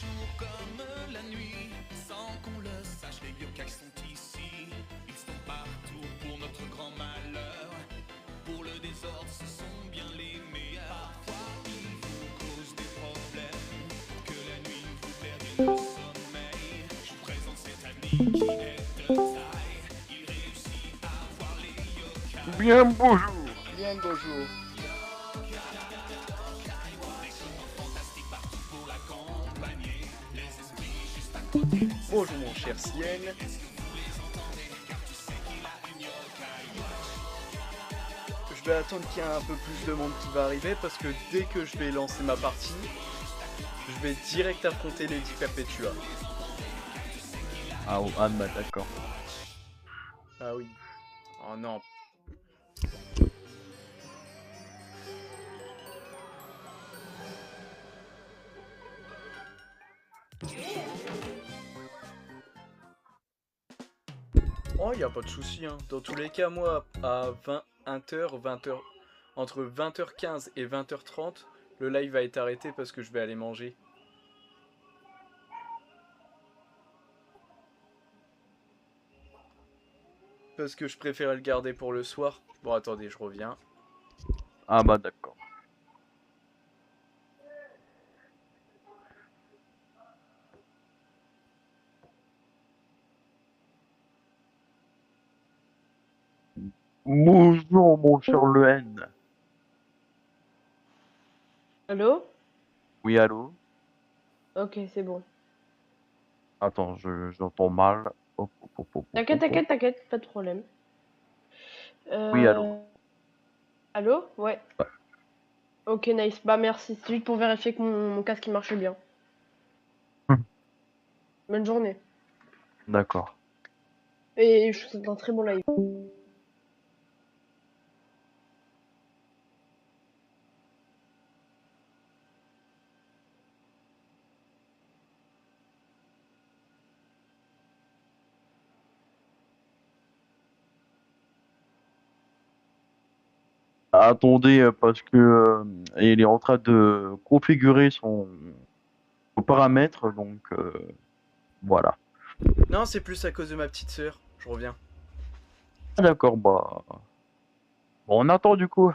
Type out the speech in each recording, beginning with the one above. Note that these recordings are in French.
jour comme la nuit, sans qu'on le sache, les yokai sont ici. Ils sont partout pour notre grand malheur. Pour le désordre, ce sont bien les meilleurs. Parfois, ils vous causent des problèmes, que la nuit vous perdez le sommeil. Je vous présente cet ami qui est de taille. Il réussit à voir les yokai. Bien bonjour. Bien bonjour. Bonjour mon cher Ciel. Je vais attendre qu'il y ait un peu plus de monde qui va arriver parce que dès que je vais lancer ma partie, je vais direct affronter Lady Perpetua. Ah, bah d'accord. Ah oui. Oh non. Oh, y a pas de souci, hein. Dans tous les cas, moi, à 20h, 20h, entre 20h15 et 20h30, le live va être arrêté parce que je vais aller manger. Parce que je préférais le garder pour le soir. Bon, attendez, je reviens. Ah bah d'accord. Bonjour mon cher Le N. Allô? Oui, allô? Ok, c'est bon. Attends, j'entends mal. Hop, hop, hop, hop, hop, T'inquiète, hop, hop. t'inquiète, t'inquiète, pas de problème. Oui, allô? Euh... Allô? Ouais. Ouais. Ok, nice. Bah merci. C'est juste pour vérifier que mon casque il marche bien. Bonne journée. D'accord. Et je vous souhaite un très bon live. Attendez, parce que il est en train de configurer son paramètre, donc voilà. Non, c'est plus à cause de ma petite sœur. Je reviens. Ah, d'accord, bah. Bon, on attend du coup.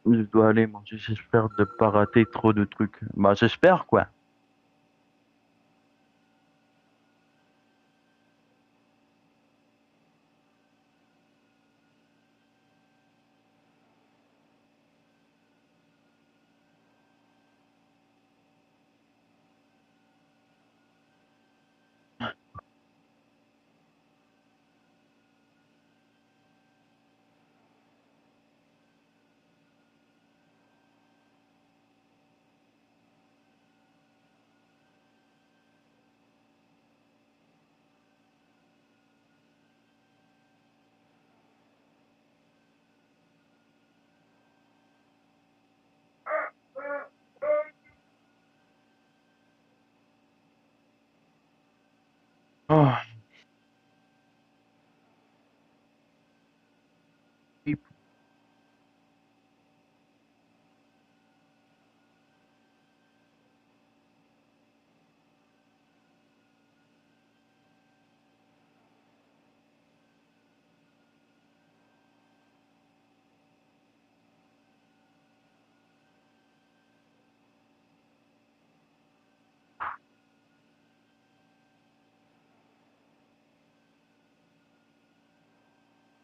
Je dois aller manger, j'espère de pas rater trop de trucs. Bah, j'espère quoi. Ah.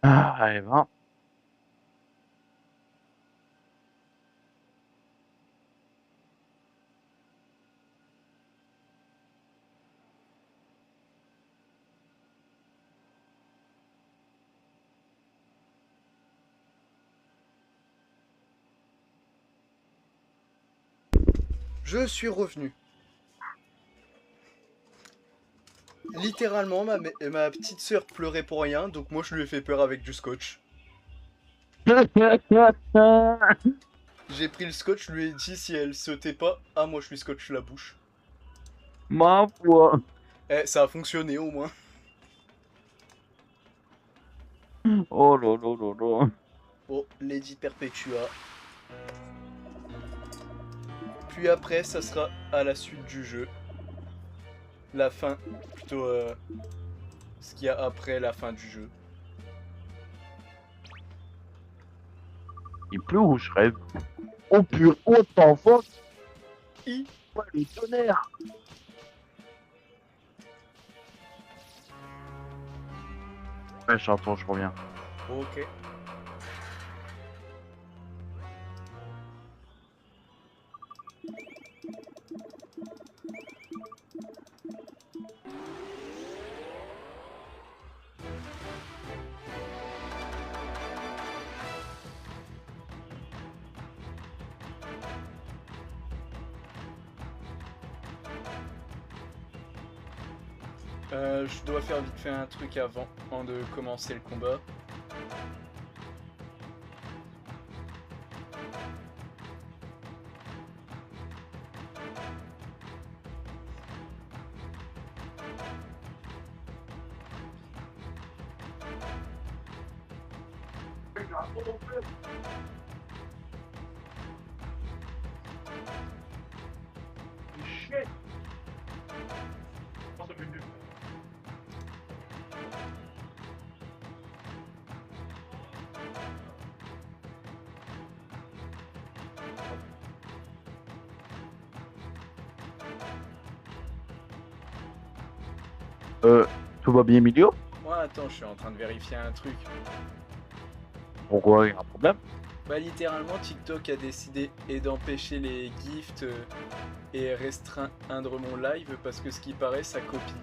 Ah, allez, va. Je suis revenu. Littéralement, ma petite sœur pleurait pour rien, donc moi je lui ai fait peur avec du scotch. J'ai pris le scotch, je lui ai dit si elle sautait pas, ah moi je lui scotche la bouche. Ma foi. Eh, ça a fonctionné au moins. Oh là là là là. Oh, Lady Perpetua. Puis après, ça sera à la suite du jeu. La fin, plutôt ce qu'il y a après la fin du jeu. Il pleut ou je rêve? Oh pur, oh t'en fuck. I. Ouais, le tonnerre. Ouais, j'entends, je reviens. Ok. Je dois faire vite fait un truc avant de commencer le combat. Tout va bien, Emilio? Ouais, attends, je suis en train de vérifier un truc. Pourquoi il y a un problème? Bah littéralement, TikTok a décidé d'empêcher les gifts et restreindre mon live parce que ce qui paraît, ça copie.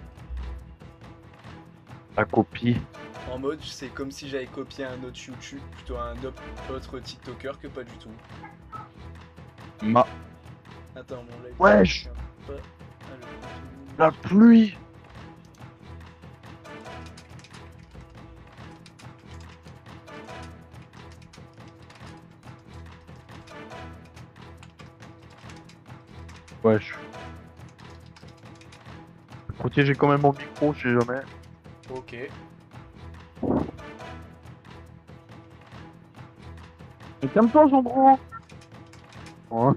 La copie. En mode, c'est comme si j'avais copié un autre YouTube, plutôt un autre TikToker que pas du tout. Ma. Attends, mon live. Wesh. Pas à le contenu. La pluie. Wesh. Protéger quand même mon micro, je sais jamais. Ok. Mais calme-toi, Jean-Bro. Oh.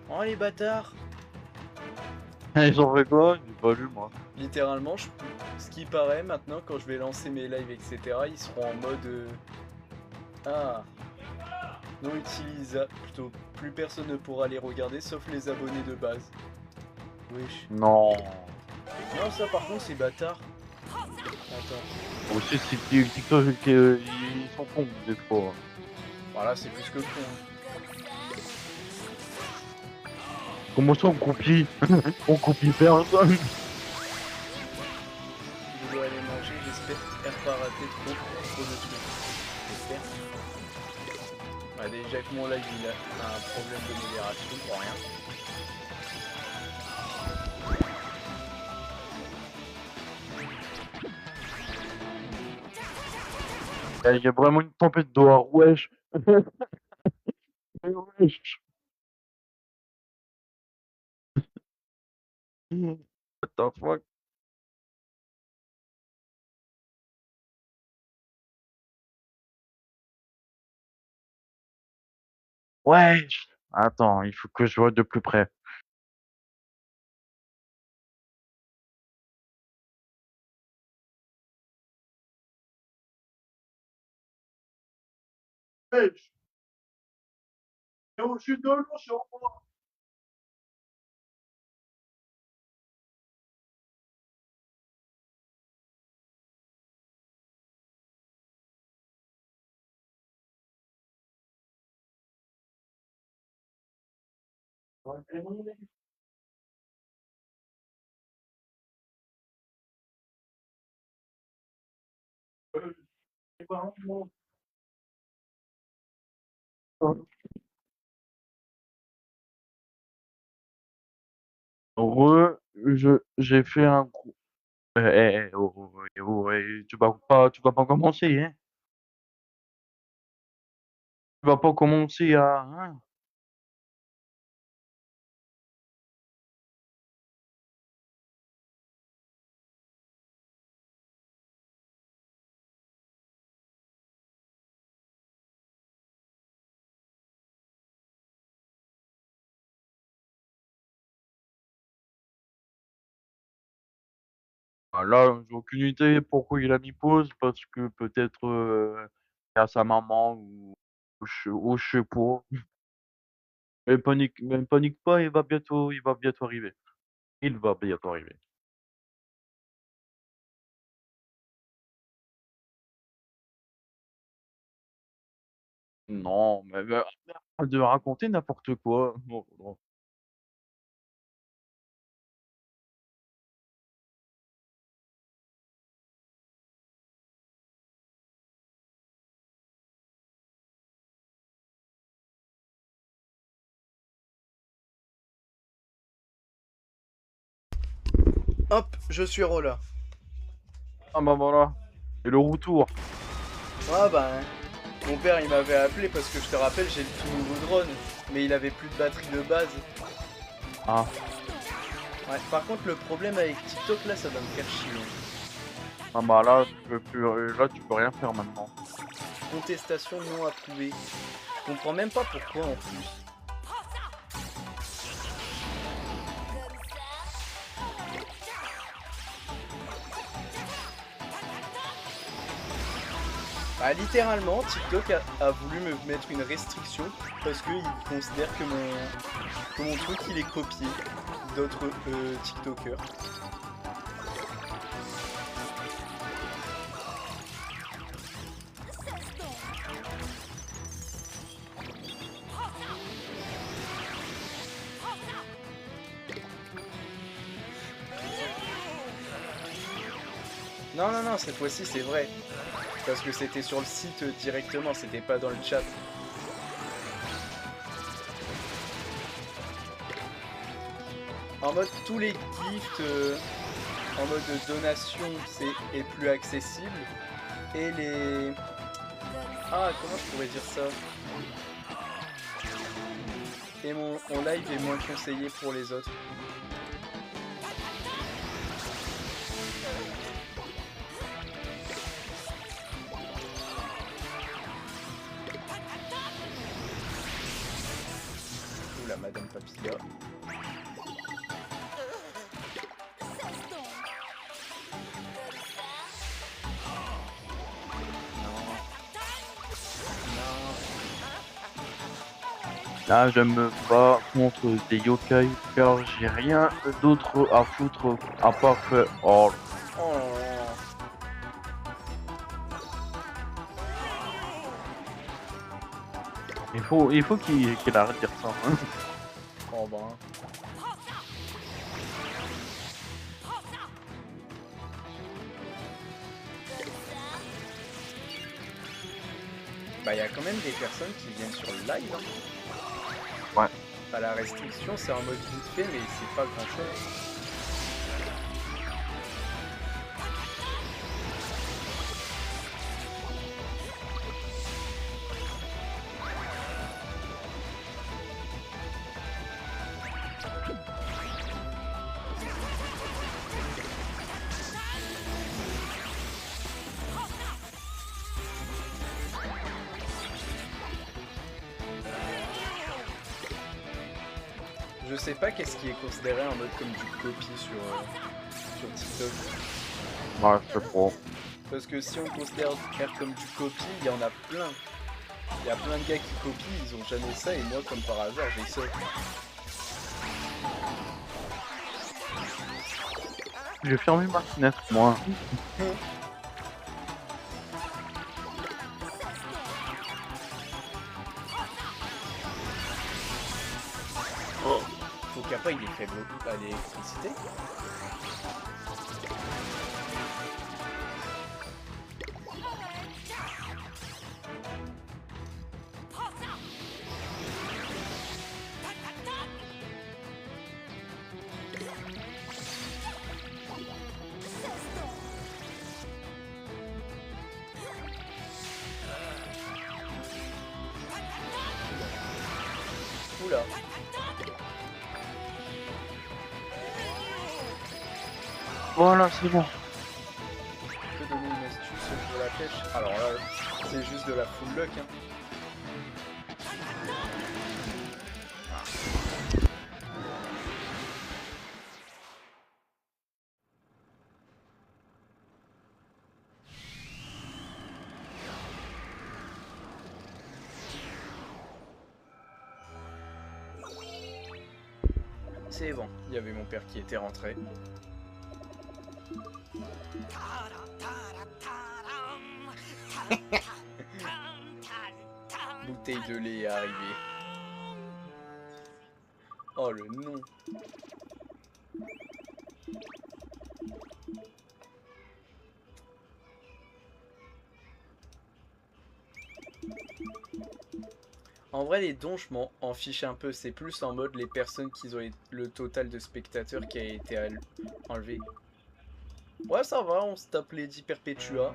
Oh les bâtards! Ils ont fait quoi? J'ai pas lu, moi. Littéralement, ce qui paraît maintenant, quand je vais lancer mes lives, etc., ils seront en mode. Ah! Non utilisable. Plutôt, plus personne ne pourra les regarder sauf les abonnés de base. Wesh. Non. Non, ça par contre, c'est bâtard. Attends. Aussi, si TikTok, ils sont cons, des fois. Voilà, c'est plus que con. Hein. Comment ça, on copie? On copie personne. Je dois aller manger, j'espère pas rater trop de trucs. J'espère. Bah, déjà que mon live il a un problème de modération pour rien. Il y a vraiment une tempête dehors, wesh. Wesh. What the fuck? Wesh. Attends, il faut que je vois de plus près. Wesh. Je suis de l'eau sur moi. J'ai fait un gros. Oh, tu vas pas commencer, hein? Tu vas pas commencer à, hein? Ah, là, j'ai aucune idée pourquoi il a mis pause, parce que peut-être il y a sa maman ou je sais pas. Mais panique pas, il va bientôt arriver. Il va bientôt arriver. Non, mais arrête de raconter n'importe quoi. Non, non. Hop, je suis Rola. Ah bah voilà. Et le retour. Ah bah, hein. Mon père il m'avait appelé parce que je te rappelle, j'ai le tout nouveau drone. Mais il avait plus de batterie de base. Ah, Ouais, par contre, le problème avec TikTok là, ça va me faire chier. ah bah là, tu peux rien faire maintenant. Contestation non approuvée. Je comprends même pas pourquoi en plus. Bah, littéralement, TikTok a voulu me mettre une restriction parce qu'il considère que mon truc il est copié d'autres TikTokers. Non, non, non, cette fois-ci c'est vrai. Parce que c'était sur le site directement, c'était pas dans le chat. En mode tous les gifts en mode donation est plus accessible. Et les... Ah, comment je pourrais dire ça? Et mon live est moins conseillé pour les autres. Oula, Madame Papilla. Là, je me bats contre des yokai car j'ai rien d'autre à foutre à part faire. Oh, Oh là là. il faut qu'il arrête de dire ça, hein. Oh ben. Bah y a quand même des personnes qui viennent sur le live. Hein. Ouais. Bah, la restriction c'est en mode vite fait mais c'est pas grand chose. Je sais pas qu'est-ce qui est considéré en mode comme du copie sur TikTok. Ouais, je sais pas. Parce que si on considère comme du copie, il y en a plein. Il y a plein de gars qui copient, ils ont jamais ça et moi comme par hasard j'ai ça. J'ai fermé ma fenêtre, moi. Kappa il est faible à l'électricité. Oula. Voilà, c'est bon. Je peux donner une astuce pour la pêche. Alors là, c'est juste de la full luck. Hein. C'est bon, il y avait mon père qui était rentré. Bouteille de lait est arrivée. Oh le nom. En vrai, les dons, je m'en fiche un peu. C'est plus en mode les personnes qui ont le total de spectateurs qui a été enlevé. Ouais, ça va, on se tape les 10 Perpetua.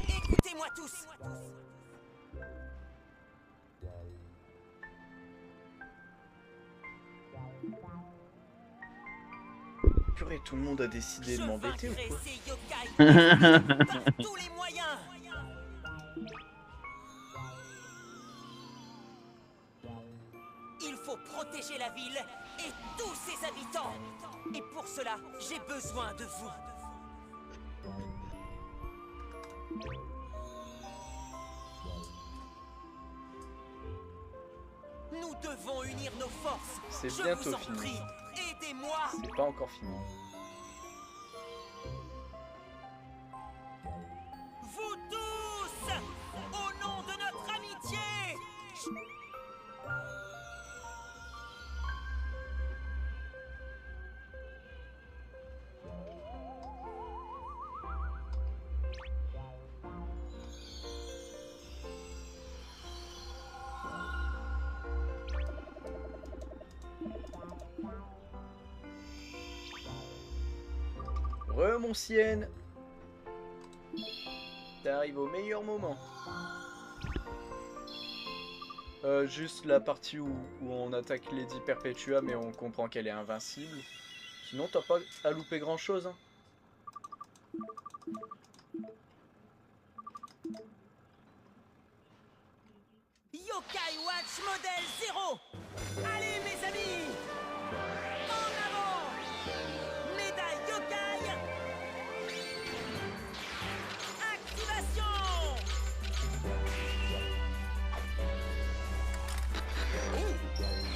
Écoutez-moi tous. Purée, tout le monde a décidé de m'embêter ou quoi? Ces yokai par tous les moyens. Il faut protéger la ville et tous ses habitants. Et pour cela, j'ai besoin de vous. Nous devons unir nos forces. C'est Je bientôt vous en fini. prie, aidez-moi. C'est pas encore fini. Vous tous, au nom de notre amitié. Remontienne. T'arrives au meilleur moment. Juste la partie où on attaque Lady Perpetua, mais on comprend qu'elle est invincible. Sinon, t'as pas à louper grand chose. Hein. Yokai Watch modèle 0. Allez mes amis, en avant. Médaille Yokai. Activation.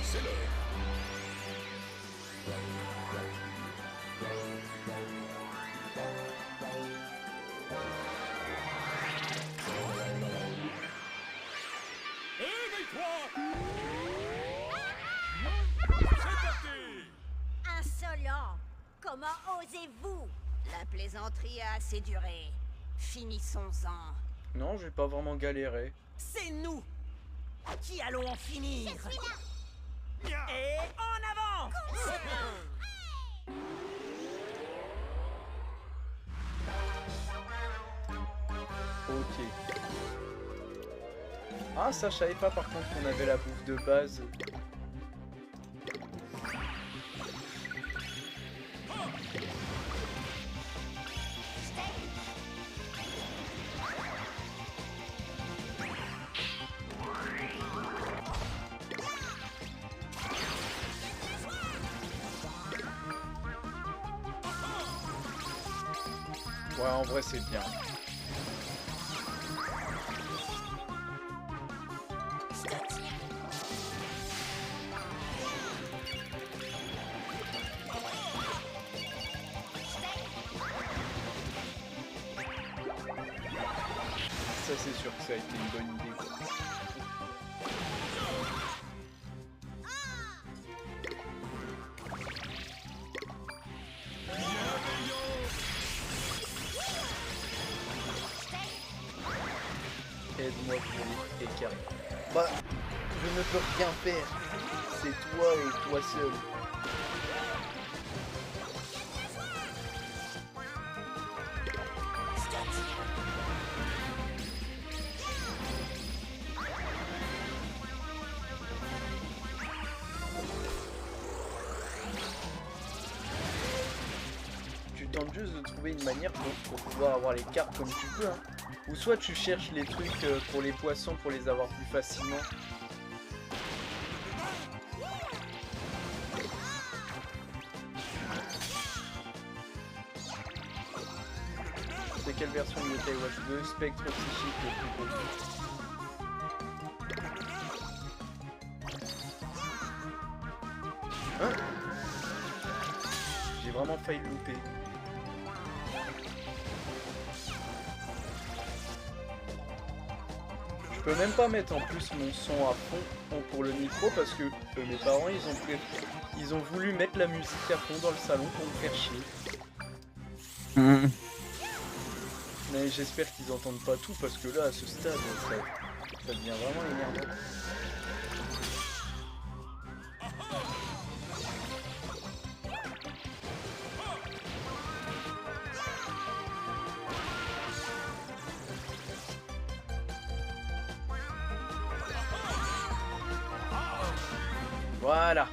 C'est l'heure. Insolent! Comment osez-vous? La plaisanterie a assez duré. Finissons-en. Non, je vais pas vraiment galérer. C'est nous qui allons en finir. Et en avant. Ok. Ah, ça, je savais pas par contre qu'on avait la bouffe de base. Ouais, en vrai, c'est bien. Ça, c'est sûr que ça a été une bonne idée, quoi. Aide-moi pour les écarts. Bah, je ne peux rien faire. C'est toi et toi seul. Tu tentes juste de trouver une manière pour pouvoir avoir les cartes comme tu peux, hein. Ou soit tu cherches les trucs pour les poissons pour les avoir plus facilement. C'est quelle version de Yokai Watch 2? Spectre psychique le plus gros. Hein? J'ai vraiment failli le louper. Je peux même pas mettre en plus mon son à fond pour le micro parce que mes parents ils ont voulu mettre la musique à fond dans le salon pour me faire chier. Mais j'espère qu'ils entendent pas tout parce que là à ce stade ça devient vraiment énervant. Voilà.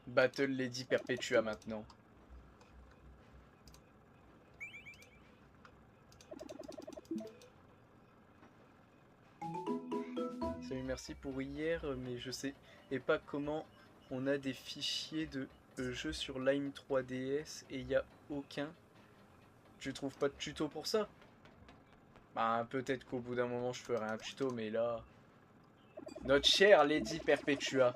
Battle Lady Perpetua maintenant. Salut, merci pour hier, mais je sais et pas comment on a des fichiers de jeux sur Lime 3DS et il n'y a aucun. Tu trouves pas de tuto pour ça? Bah peut-être qu'au bout d'un moment je ferai un tuto, mais là... Notre chère Lady Perpetua.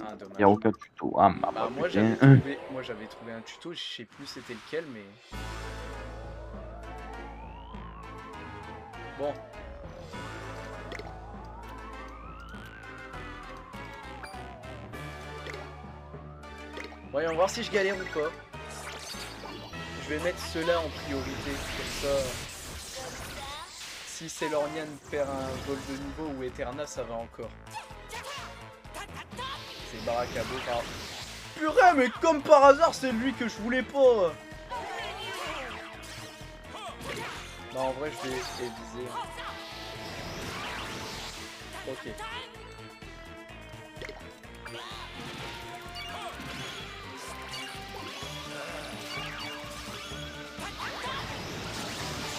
Ah dommage. Il n'y a aucun tuto. Ah, Bah, moi j'avais trouvé un tuto, je sais plus c'était lequel, mais... Bon. Voyons voir si je galère ou pas. Je vais mettre ceux-là en priorité, comme ça... Si Célornian perd un vol de niveau ou Eterna, ça va encore. C'est Barakabo par... Purée, mais comme par hasard, c'est lui que je voulais pas. Non, en vrai, je vais viser. Ok.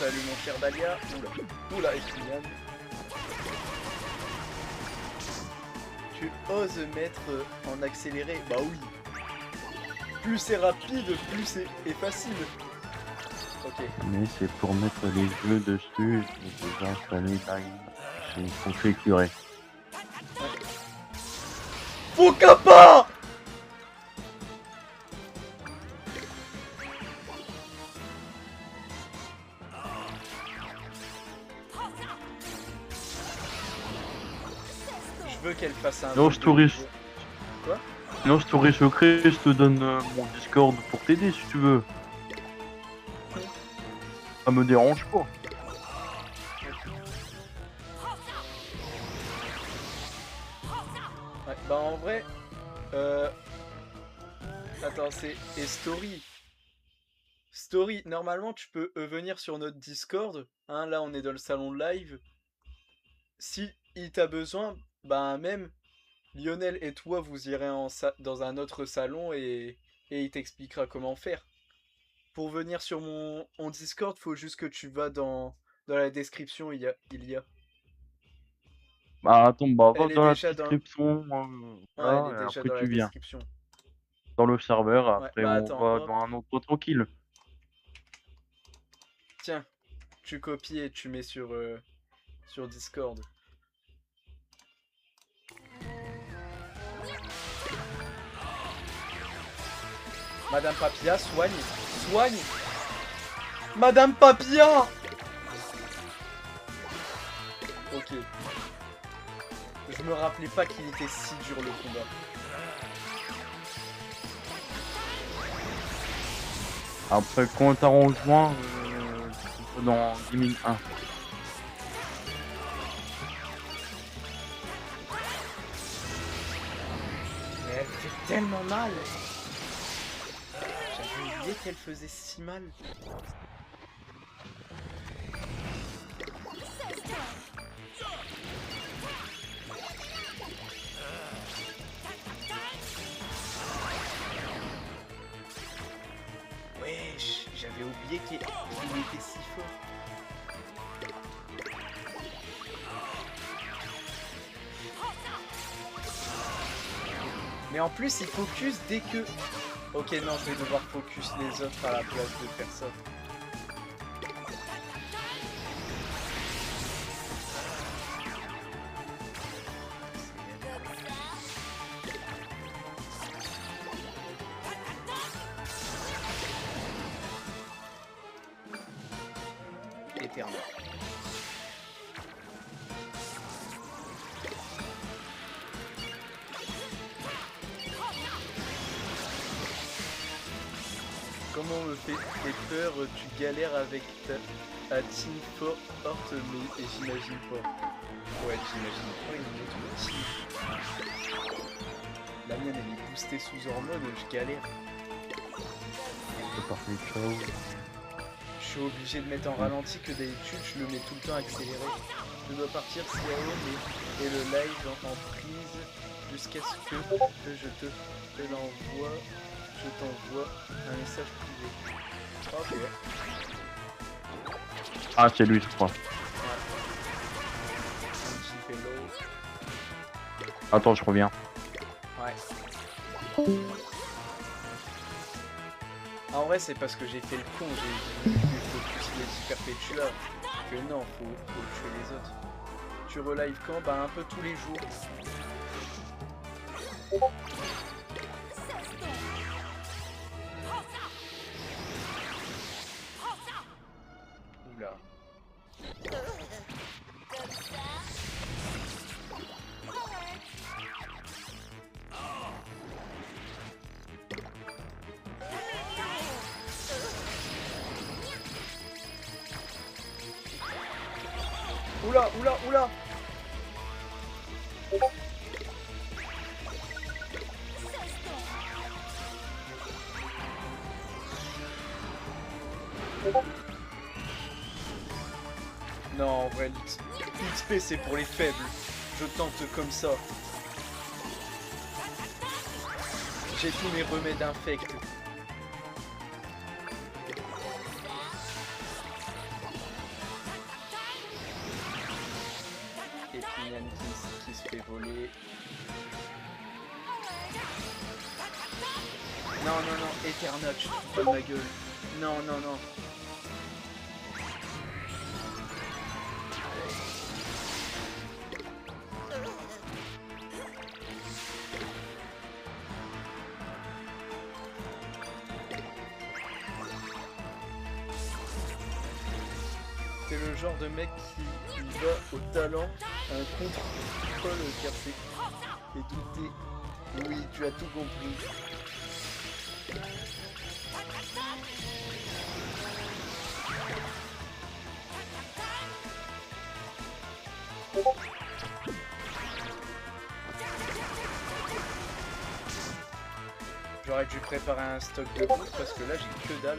Salut mon cher Dahlia. Oula, oula, Equilian. Tu oses mettre en accéléré? Bah oui. Plus c'est rapide, plus c'est facile. Ok. Mais c'est pour mettre les jeux dessus, j'ai déjà installé Lime. C'est configuré. Fukapa! Je veux qu'elle fasse un... Non, story. Quoi? Non, story secret, je te donne mon Discord pour t'aider si tu veux. Ça me dérange pas. Ouais, bah en vrai... Attends, c'est... Et Story. Story, normalement tu peux venir sur notre Discord. Hein, là on est dans le salon live. Si il t'a besoin, bah même Lionel et toi vous irez dans un autre salon et il t'expliquera comment faire. Pour venir sur mon Discord, faut juste que tu vas dans la description, il y a. Bah attends, bah va Elle est dans la déjà dans... description, Ouais, elle est voilà, et déjà après dans la tu viens. description. Dans le serveur, Ouais, après bah on attends, va hop. dans un autre tranquille. Tiens, tu copies et tu mets sur Discord. Madame Papilla, soigne. Soigne. Madame Papilla. Ok. Je me rappelais pas qu'il était si dur le combat. Après quand t'as rejoint, dans 10 minutes 1. Mais elle fait tellement mal. J'avais oublié qu'elle faisait si mal. Wesh, j'avais oublié qu'il était si fort. Mais en plus, il focus dès que... Ok, non, je vais devoir focus les autres à la place de faire ça. Éternel. Comment me fait peur, tu galères avec ta team forte, mais j'imagine pas. Ouais, j'imagine pas une autre team. La mienne elle est boostée sous hormones, je galère. C'est parti, ciao. Je suis obligé de mettre en ralenti que d'habitude je le mets tout le temps accéléré. Je dois partir CAO et le live en prise jusqu'à ce que je te l'envoie. Je t'envoie un message privé. Ok. Ah c'est lui je crois. Un petit vélo. Attends je reviens. Ouais. En vrai c'est parce que j'ai fait le con, j'ai focus les Perpetua. Que non, faut tuer les autres. Tu relive quand? Bah un peu tous les jours. Oula. Oula, oula, oula. Non, en vrai, l'XP c'est pour les faibles. Je tente comme ça. J'ai tous mes remèdes infects. Et puis Yann qui se fait voler. Non, non, non, Eternal, tu te fous de ma gueule. Non, non, non. C'est le genre de mec qui va au talent, un contrôle café et douter. Oui, tu as tout compris. J'aurais dû préparer un stock de bouffe parce que là j'ai que dalle.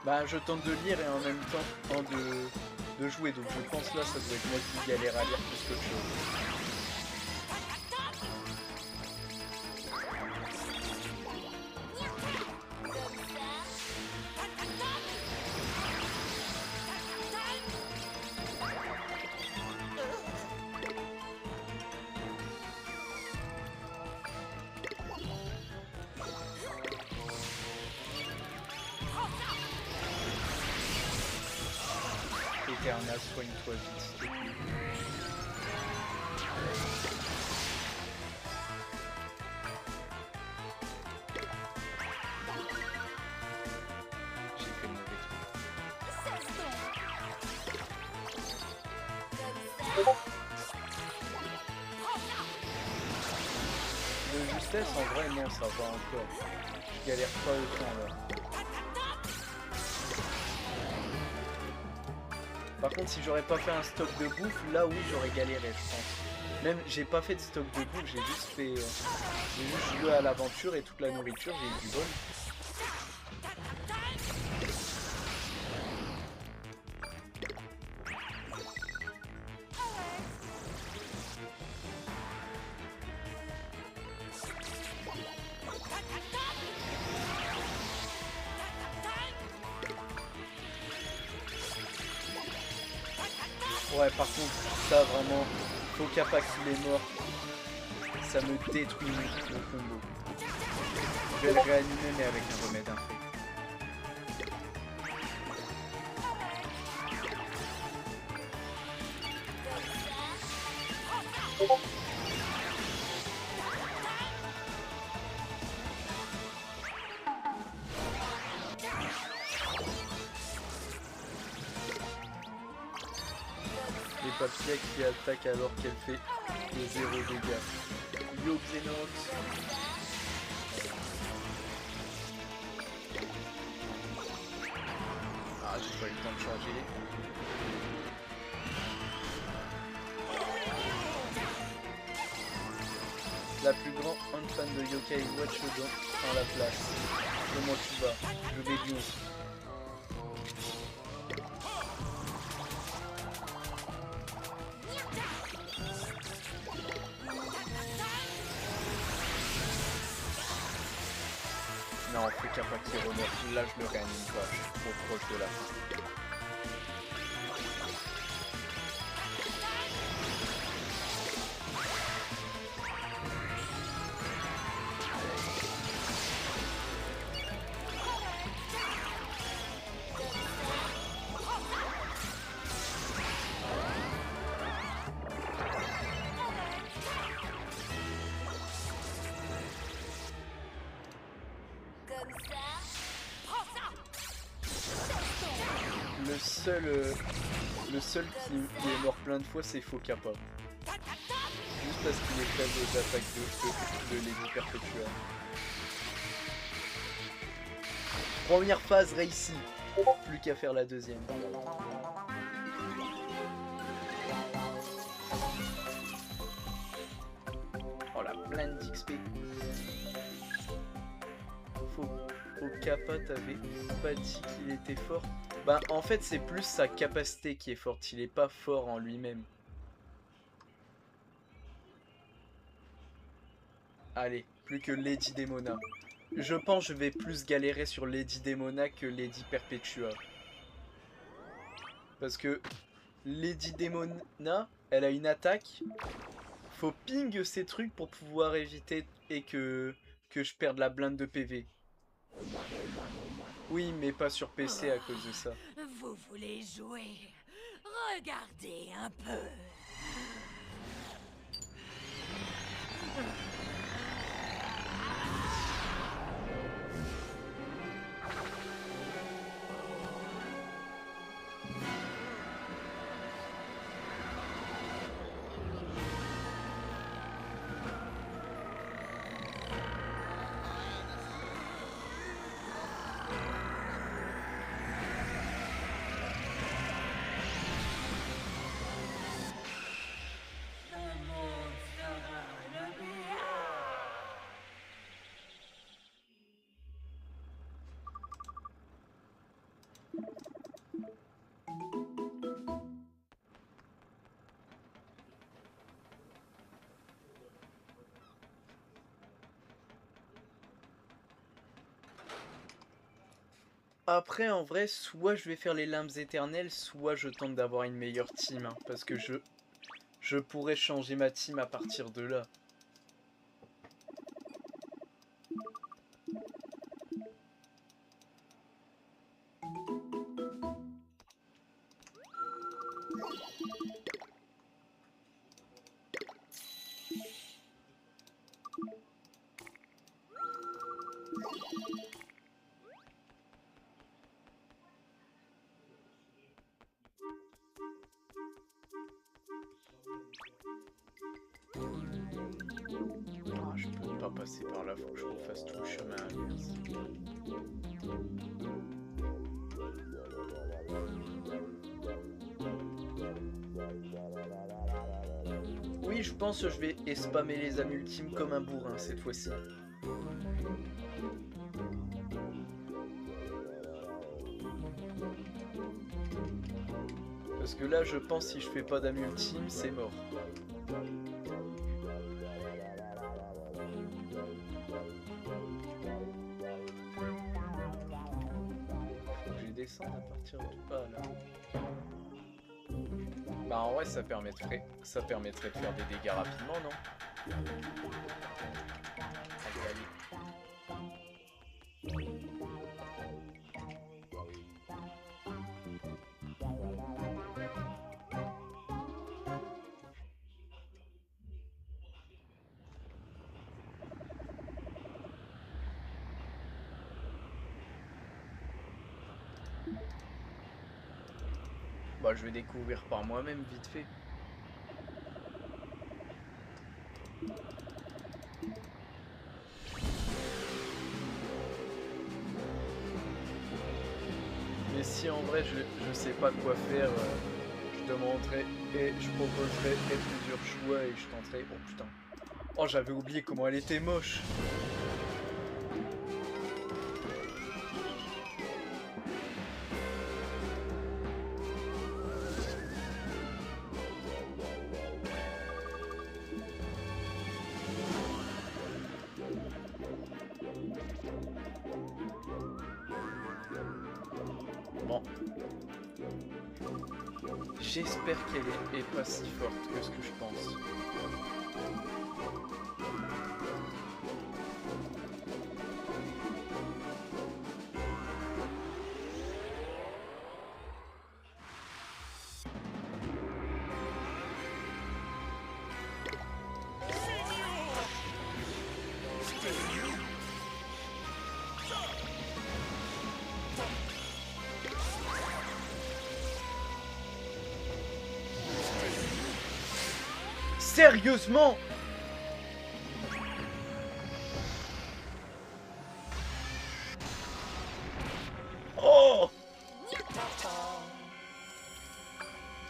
Bah je tente de lire et en même temps de jouer, donc je pense là ça doit être moi qui galère à lire plus qu'autre chose. Eterna, soigne-toi vite, s'il te plaît. J'ai fait le mauvais truc. De justesse, en vrai, non, ça va encore. Je galère pas autant là. Par contre, si j'aurais pas fait un stock de bouffe, là oui j'aurais galéré, je pense. Même j'ai pas fait de stock de bouffe, j'ai juste fait, j'ai juste joué à l'aventure et toute la nourriture, j'ai eu du bol. Ouais, par contre, ça vraiment, faut Kappa qu'il est mort. Ça me détruit le combo. Je vais le réanimer, mais avec un remède infect. Papilla qui attaque alors qu'elle fait les 0 dégâts. Yo Xenox. Ah, j'ai pas eu le temps de charger. La plus grande fan de Yokai Watch dans la place. Comment tu vas? Je vais bien. Non, faut Kappa qui remonte. Là, je le réanime pas. Je suis trop proche de la fin. Le seul qui est mort plein de fois, c'est Faux Kappa. Juste parce qu'il est faible aux attaques de Lady Perpetua. Première phase réussie. Plus qu'à faire la deuxième. Oh la pleine d'XP. Kappa, t'avais pas dit qu'il était fort. Bah en fait c'est plus sa capacité qui est forte, il est pas fort en lui-même. Allez, plus que Lady Demona. Je pense que je vais plus galérer sur Lady Demona que Lady Perpetua. Parce que Lady Demona, elle a une attaque. Faut ping ces trucs pour pouvoir éviter et que je perde la blinde de PV. Oui, mais pas sur PC à cause de ça. Vous voulez jouer? Regardez un peu. Après, en vrai, soit je vais faire les limbes éternelles, soit je tente d'avoir une meilleure team. Hein, parce que je pourrais changer ma team à partir de là. Ah, je peux pas passer par là, faut que je refasse tout le chemin inverse. Oui, je pense que je vais spammer les âmes ultimes comme un bourrin cette fois-ci. Parce que là, je pense si je fais pas d'âme ultime, c'est mort. Faut que je descende à partir du pas là. Bah en vrai, ça permettrait de faire des dégâts rapidement, non? Allez, allez. Bah, je vais découvrir par moi-même vite fait. Mais si en vrai je sais pas quoi faire, je demanderai et je proposerai plusieurs choix et je tenterai. Oh putain. Oh, j'avais oublié comment elle était moche. Bon. J'espère qu'elle est pas si forte que ce que je pense. Sérieusement? Oh!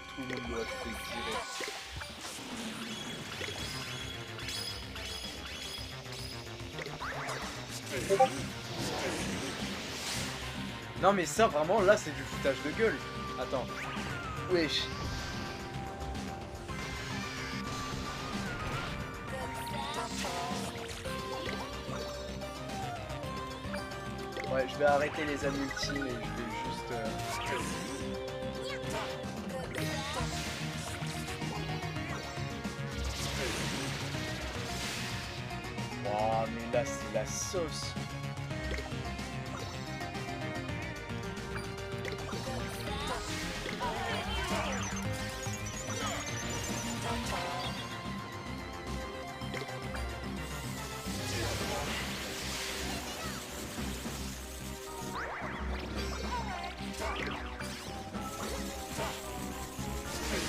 Tout le monde doit se tirer. Non mais ça vraiment là c'est du foutage de gueule. Attends. Wesh. Ouais, je vais arrêter les amis ultimes et je vais juste... Oh, mais là, c'est la sauce.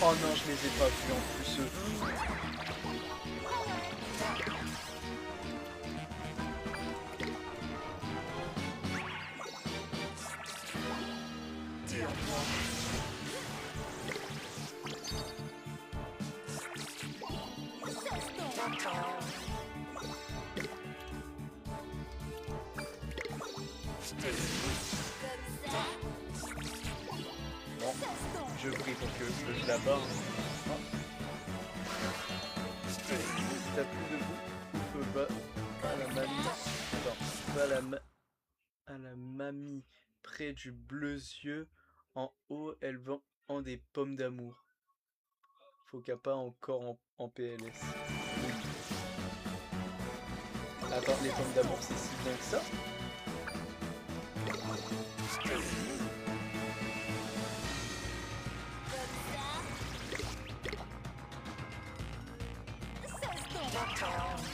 Oh non, je les ai pas vus en plus. Bon, je prie pour que je la barre. T'as plus de bout, va à la mamie. Attends, va à la mamie près du bleu-yeux. En haut, elle vend des pommes d'amour. Faut qu'à pas encore en PLS. Oui. Attends, les pommes d'amour, c'est si bien que ça?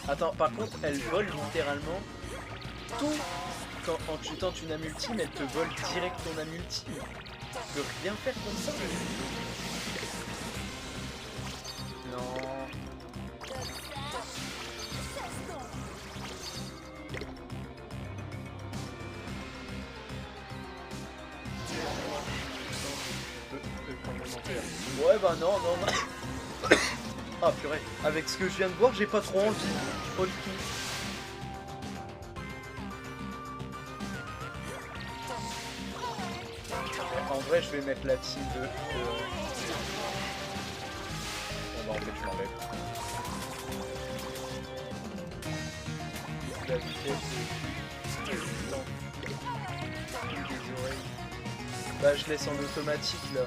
Attends, par contre, elle vole littéralement tout. Quand en tu tentes une âme ultime, elle te vole direct ton âme ultime. Tu peux rien faire comme ça. Non. Ouais bah non. Ah purée, avec ce que je viens de voir, j'ai pas trop envie. Pas du tout. En vrai, je vais mettre la team de... Bon bah en fait, je m'enlève. La vitesse des oreilles. Bah je laisse en automatique là.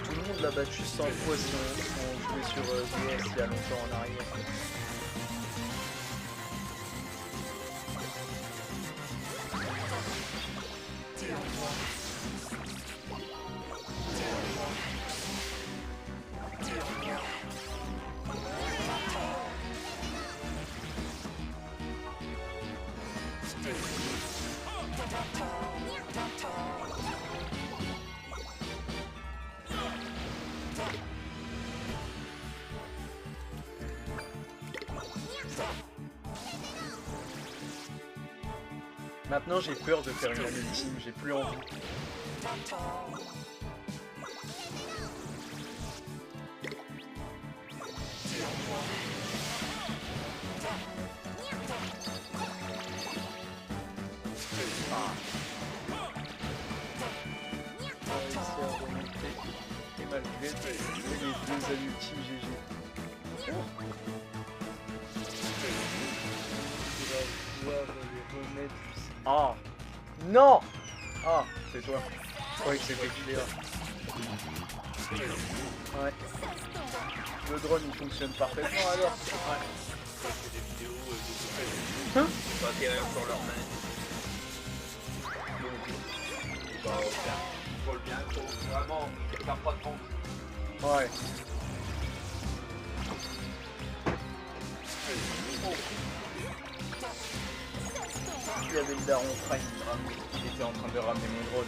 Tout le monde l'a battu 100 fois si on jouait sur DS il y a longtemps en arrière. Maintenant j'ai peur de faire une âme ultime, j'ai plus envie. Et malgré les deux âmes ultimes GG. On va pouvoir les remettre. Ah non. Ah, c'est toi. Je croyais que c'était Cléa. Ouais. Le drone il fonctionne parfaitement alors. Ouais. Des vidéos Hein? de pas atterrir sur leur main. Donc, vole bien, faut vraiment faire pas de compte. Ouais. Il y avait le daron Prime, il était en train de ramener mon drone.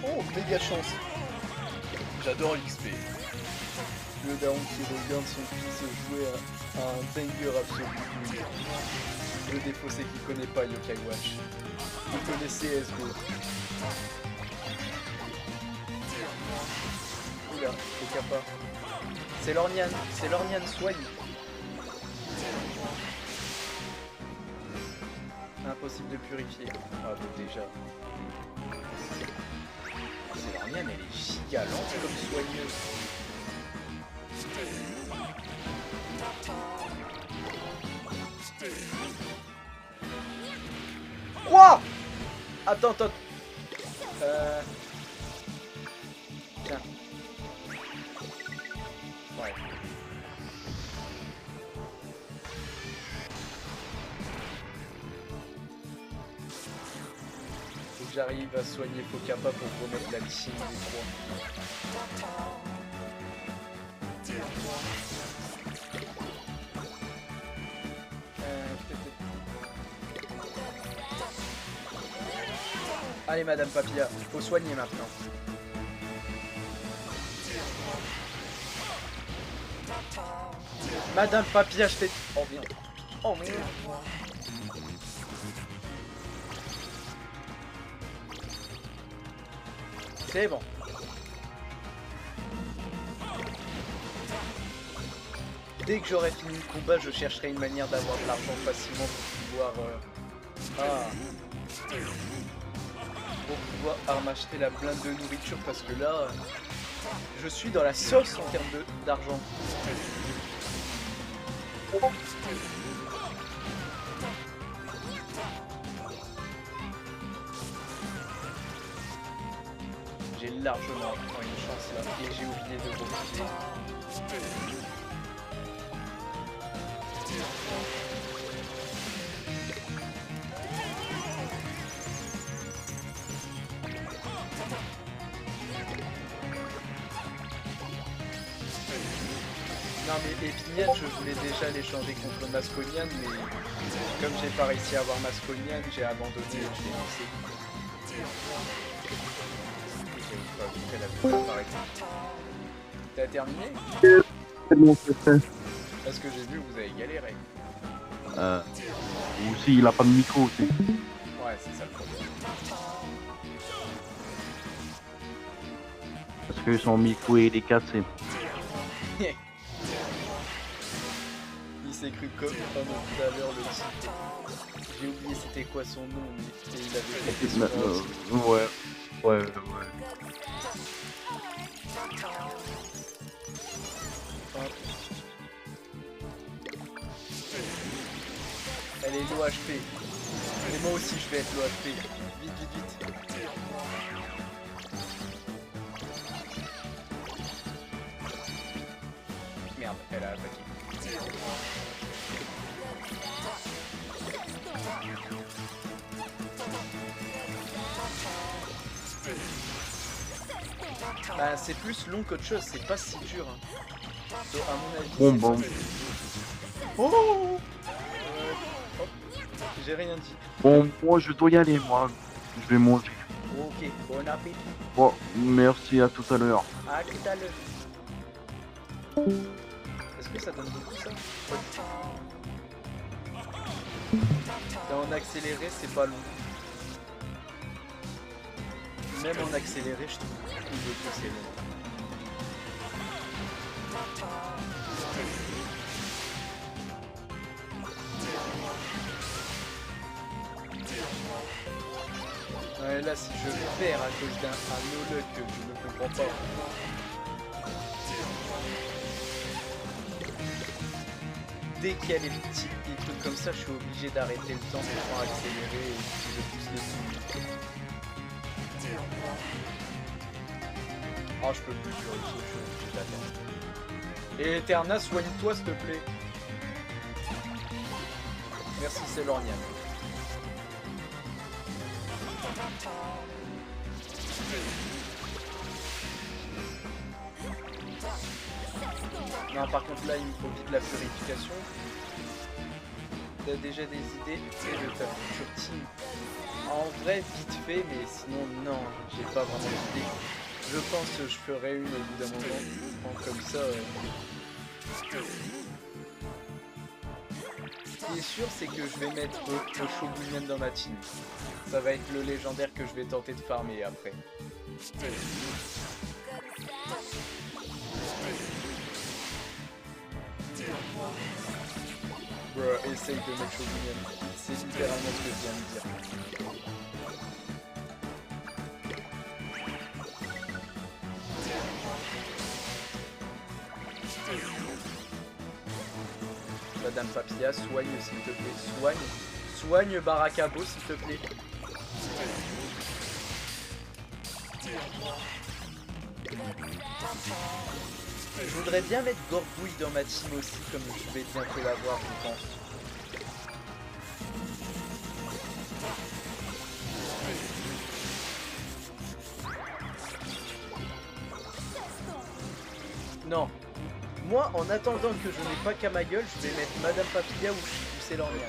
Oh, méga chance. J'adore l'XP. le daron qui regarde son fils jouer à un banger absolu. Le défaut c'est qu'il connaît pas Yokai Watch. Il connaît CSGO. Oula, le kappa. C'est Lornian, soigne. Impossible de purifier. Ah bon déjà. C'est Lornian, elle est giga lente comme soigneuse. Quoi? Attends. Tiens. Ouais. Faut que j'arrive à soigner Pokapa pour remettre la team des trois. Allez Madame Papilla, faut soigner maintenant. Madame Papilla, je t'ai... Oh merde. Oh merde. C'est bon. Dès que j'aurai fini le combat, je chercherai une manière d'avoir de l'argent facilement pour pouvoir m'acheter la blinde de nourriture parce que là, je suis dans la sauce en termes d'argent. J'ai largement une chance là et j'ai oublié de refuser. Non mais Épinienne, je voulais déjà l'échanger contre Masconian, mais comme j'ai pas réussi à avoir Masconian, j'ai abandonné et je l'ai lancé. T'as terminé? C'est bon, c'est fait. Parce que j'ai vu que vous avez galéré. Ou si il a pas de micro aussi. Ouais, c'est ça le problème. Parce que son micro il est cassé. Il s'est cru comme tout à l'heure le type. J'ai oublié c'était quoi son nom, mais il avait fait son nom. Ouais. Elle est low HP. Et moi aussi je vais être low HP. Vite. Merde, elle a attaqué. Bah c'est plus long qu'autre chose, c'est pas si dur. Hein. Donc, à mon avis. Bon. Oh j'ai rien dit. Bon, moi je dois y aller, moi. Je vais manger. Ok, bon appétit. Bon, merci, à tout à l'heure. À tout à l'heure. Est-ce que ça donne beaucoup ça? En accéléré, c'est pas long. Même en accéléré, je trouve que c'est long. Ouais, là, si je perds à cause d'un no-luck que je ne comprends pas. Dès qu'il y a les petits trucs comme ça, je suis obligé d'arrêter le temps pour accélérer et je pousse dessus. Oh, je peux plus sur le saut, je suis obligé d'attendre. Et Eterna, soigne-toi s'il te plaît. Merci, c'est Lornian. Non, par contre là il me faut vite la purification. T'as déjà des idées de ta future team? En vrai vite fait, mais sinon non, j'ai pas vraiment d'idée. Je pense que je ferai une au bout d'un moment, comme ça. Ce qui est sûr, c'est que je vais mettre le Shogunyan dans ma team. Ça va être le légendaire que je vais tenter de farmer après. Bro, essaye de mettre Shogunyan. C'est littéralement ce que je viens de dire. Madame Papilla, soigne s'il te plaît. Soigne Barakabo s'il te plaît. Je voudrais bien mettre Gorbouille dans ma team aussi, comme je vais bientôt l'avoir, je pense. Non. Moi, en attendant que je n'ai pas qu'à ma gueule, je vais mettre Madame Papilla ou Sailor Moon.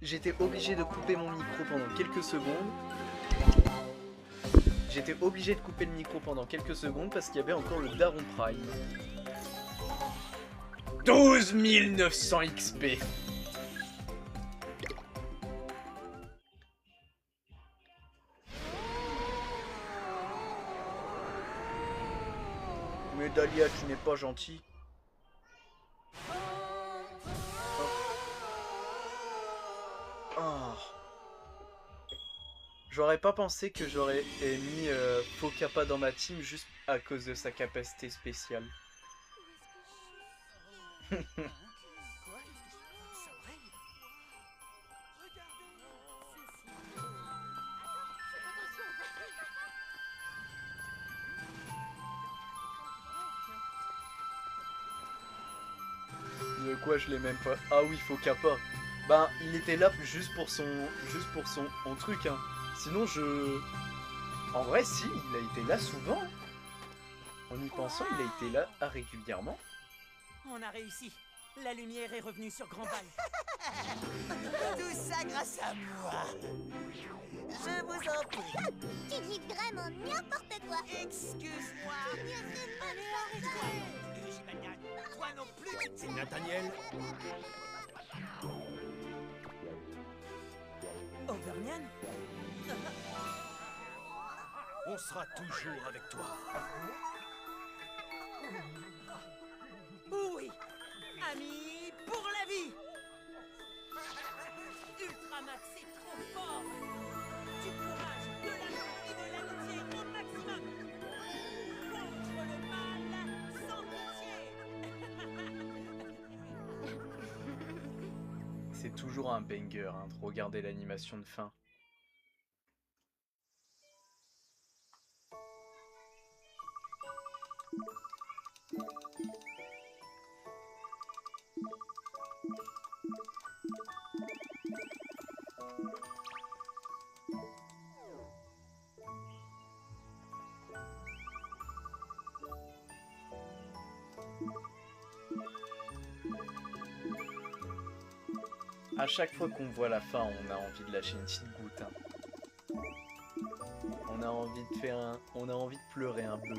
J'étais obligé de couper mon micro pendant quelques secondes. J'étais obligé de couper le micro pendant quelques secondes parce qu'il y avait encore le Daron Prime. 12 900 XP. Mais Dahlia, tu n'es pas gentil. Oh. J'aurais pas pensé que j'aurais mis Faux Kappa dans ma team juste à cause de sa capacité spéciale. De quoi je l'ai même pas. Ah oui, Faux Kappa. Ben, il était là juste pour son truc, hein. Sinon, en vrai, si, il a été là souvent. Hein. En y pensant, il a été là régulièrement. On a réussi. La lumière est revenue sur Grand Bal. Tout ça grâce à moi. Je vous en prie. Tu dis vraiment n'importe quoi. Excuse-moi. Allez, arrête-toi. Toi non plus. C'est Nathaniel. Auvergnat? On sera toujours avec toi. Oui. Amis pour la vie. Ultramax, c'est trop fort. Du courage, de l'amour et de l'amitié au maximum. Contre le mal, sans pitié. C'est toujours un banger hein, de regarder l'animation de fin. À chaque fois qu'on voit la fin, on a envie de lâcher une petite goutte. Hein. On a envie de faire on a envie de pleurer un peu.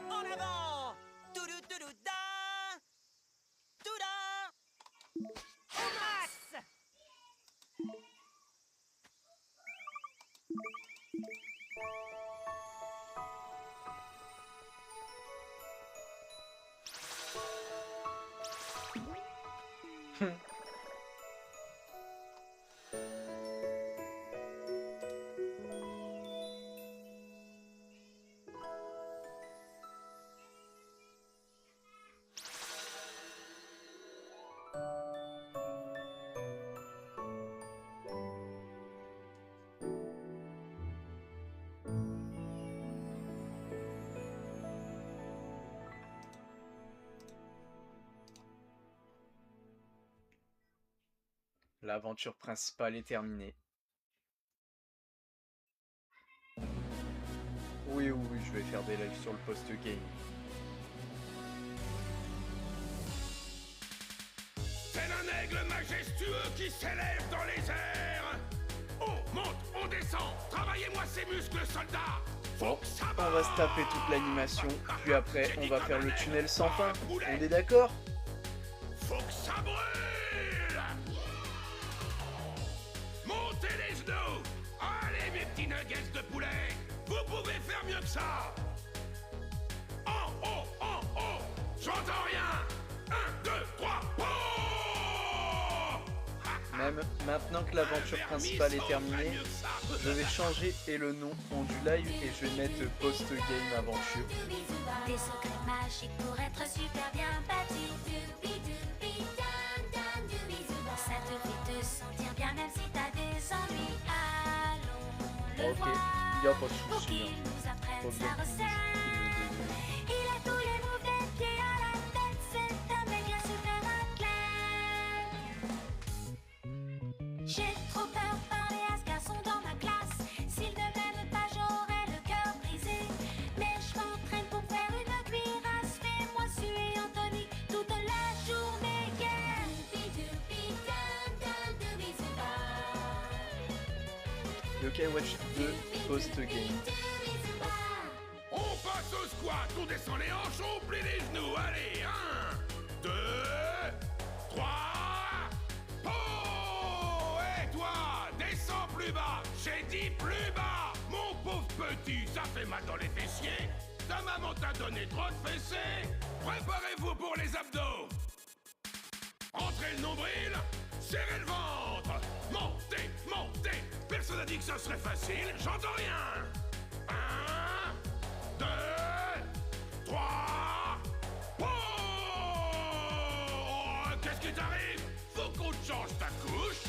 En avant! Toudou toudou da! Touda! Au max! L'aventure principale est terminée. Oui, je vais faire des lives sur le post-game. Tel un aigle majestueux qui s'élève dans les airs. On monte, on descend. Travaillez-moi ces muscles, soldats. Bon, on va se taper toute l'animation, puis après on va faire le tunnel sans fin. On est d'accord? Faut que ça brûle. Montez les genoux. Allez mes petits nuggets de poulet. Vous pouvez faire mieux que ça. En haut, en haut. J'entends rien. 1, 2, 3, Même maintenant que l'aventure principale est terminée, je vais changer et le nom en du live et je vais mettre post-game aventure. Des secrets magiques pour être super bien bâti. Ça te fait te sentir bien même si t'as des ennuis. Allons le Ok, voir y'a pas de pour soucis. qu'il nous apprenne Pas sa besoin de recette. Il a tous les moves des pieds à la tête. C'est un méga super athlète. J'ai trop peur de parler à ce garçon dans ma classe. S'il ne m'aime pas, j'aurai le cœur brisé. Mais je m'entraîne pour faire une cuirasse. Fais-moi suer Anthony toute la journée. Yeah. Ok, Watch 2 post-game. On passe au squat, on descend les hanches, on plie les genoux. Allez, 1, 2, 3. Oh, et toi, descends plus bas. J'ai dit plus bas. Mon pauvre petit, ça fait mal dans les fessiers. Ta maman t'a donné trop de fessées. Préparez-vous pour les abdos. Entrez le nombril, serrez le ventre. Montez, montez. Personne n'a dit que ça serait facile, j'entends rien. 1, 2, 3. Oh, qu'est-ce qui t'arrive? Faut qu'on te change ta couche.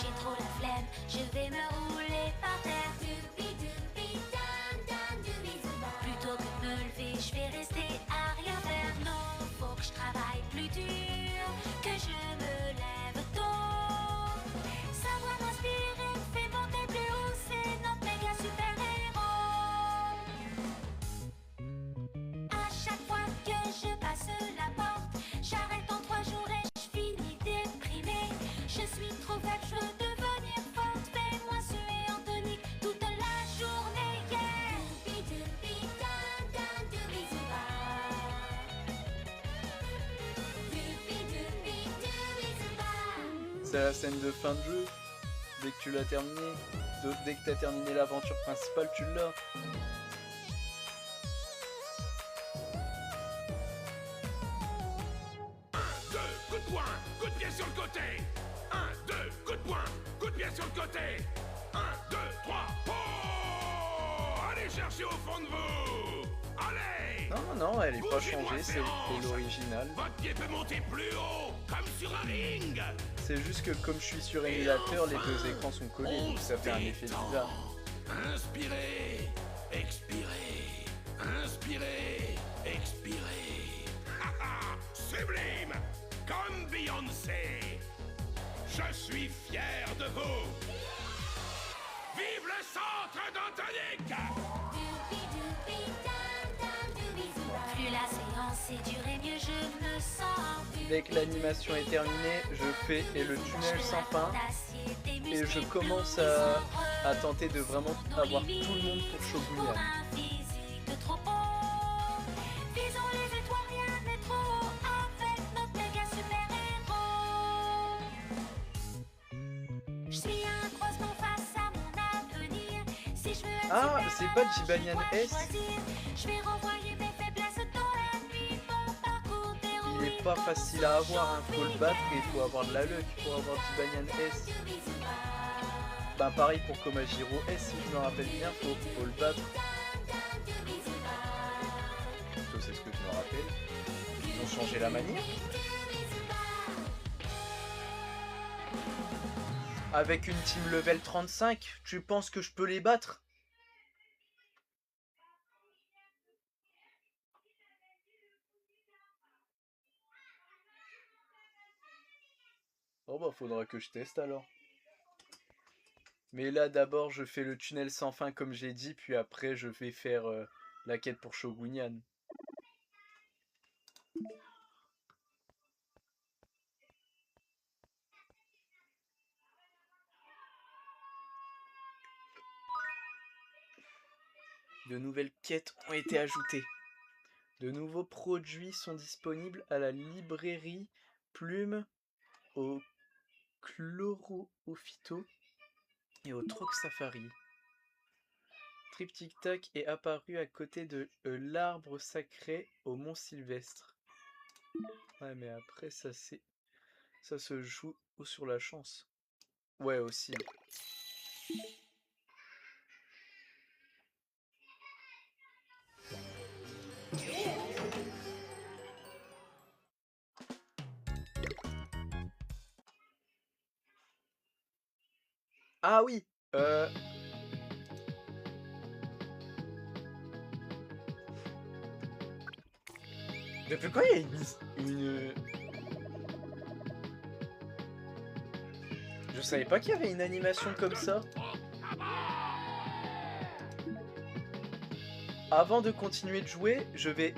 J'ai trop la flemme, je vais me rouler par terre. Plutôt que de me lever, je vais rester à rien faire. Non, faut que je travaille plus dur, que je me lève tôt. Ça va m'inspirer, me fait monter plus haut, c'est notre méga super héros. À chaque fois que je passe la porte, j'arrête en 3 jours et je finis déprimée. Je suis trop faible, je veux devenir forte. Fais-moi suer Anthony toute la journée, yeah. C'est la scène de fin de jeu. Dès que tu l'as terminé, dès que t'as terminé l'aventure principale, tu l'as. Coup de poing, coup de pied sur le côté. 1, 2, coup de poing, coup de pied sur le côté. 1, 2, 3, oh, allez chercher au fond de vous. Allez. Non, elle est pas Bougez-moi changée, ces c'est hanches. l'original. Votre pied peut monter plus haut, comme sur un ring. C'est juste que comme je suis sur émulateur, les deux écrans sont collés, donc ça fait un effet bizarre. Inspirez, expirez, inspirez, expirez. Sublime, comme Beyoncé. Je suis fier de vous. Vive le centre d'Antonique. Plus la séance est durée, mieux je me sens. Dès que l'animation est terminée, je fais et le tunnel sans fin. Et je commence à tenter de vraiment avoir tout le monde pour Shogun. Ah, c'est pas Jibanyan S. Il est pas facile à avoir, hein. Faut le battre et il faut avoir de la luck pour avoir Jibanyan S. Ben pareil pour Komajiro S, si je me rappelle bien, faut le battre. C'est ce que je me rappelle. Ils ont changé la manière. Avec une team level 35, tu penses que je peux les battre? Oh bah faudra que je teste alors. Mais là d'abord je fais le tunnel sans fin comme j'ai dit, puis après je vais faire la quête pour Shogunyan. De nouvelles quêtes ont été ajoutées. De nouveaux produits sont disponibles à la librairie Plume, au Chlorophyto et au Troc Safari. Triptyque Tac est apparu à côté de l'arbre sacré au Mont Sylvestre. Ouais, mais après, ça se joue sur la chance. Ouais, aussi. Ah oui, depuis quand il y a une... Je savais pas qu'il y avait une animation comme ça. Avant de continuer de jouer, je vais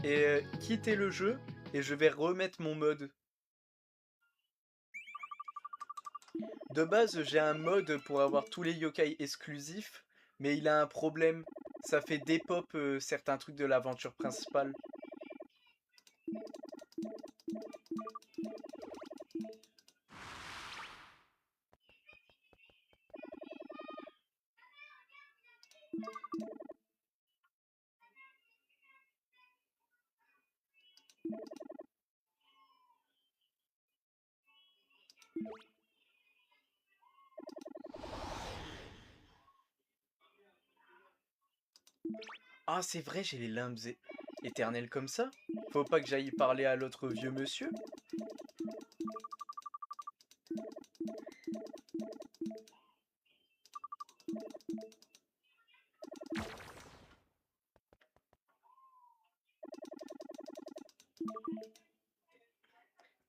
quitter le jeu et je vais remettre mon mode. De base, j'ai un mode pour avoir tous les yokai exclusifs, mais il a un problème. Ça fait dépop certains trucs de l'aventure principale. Ah, c'est vrai, j'ai les limbes éternelles comme ça. Faut pas que j'aille parler à l'autre vieux monsieur.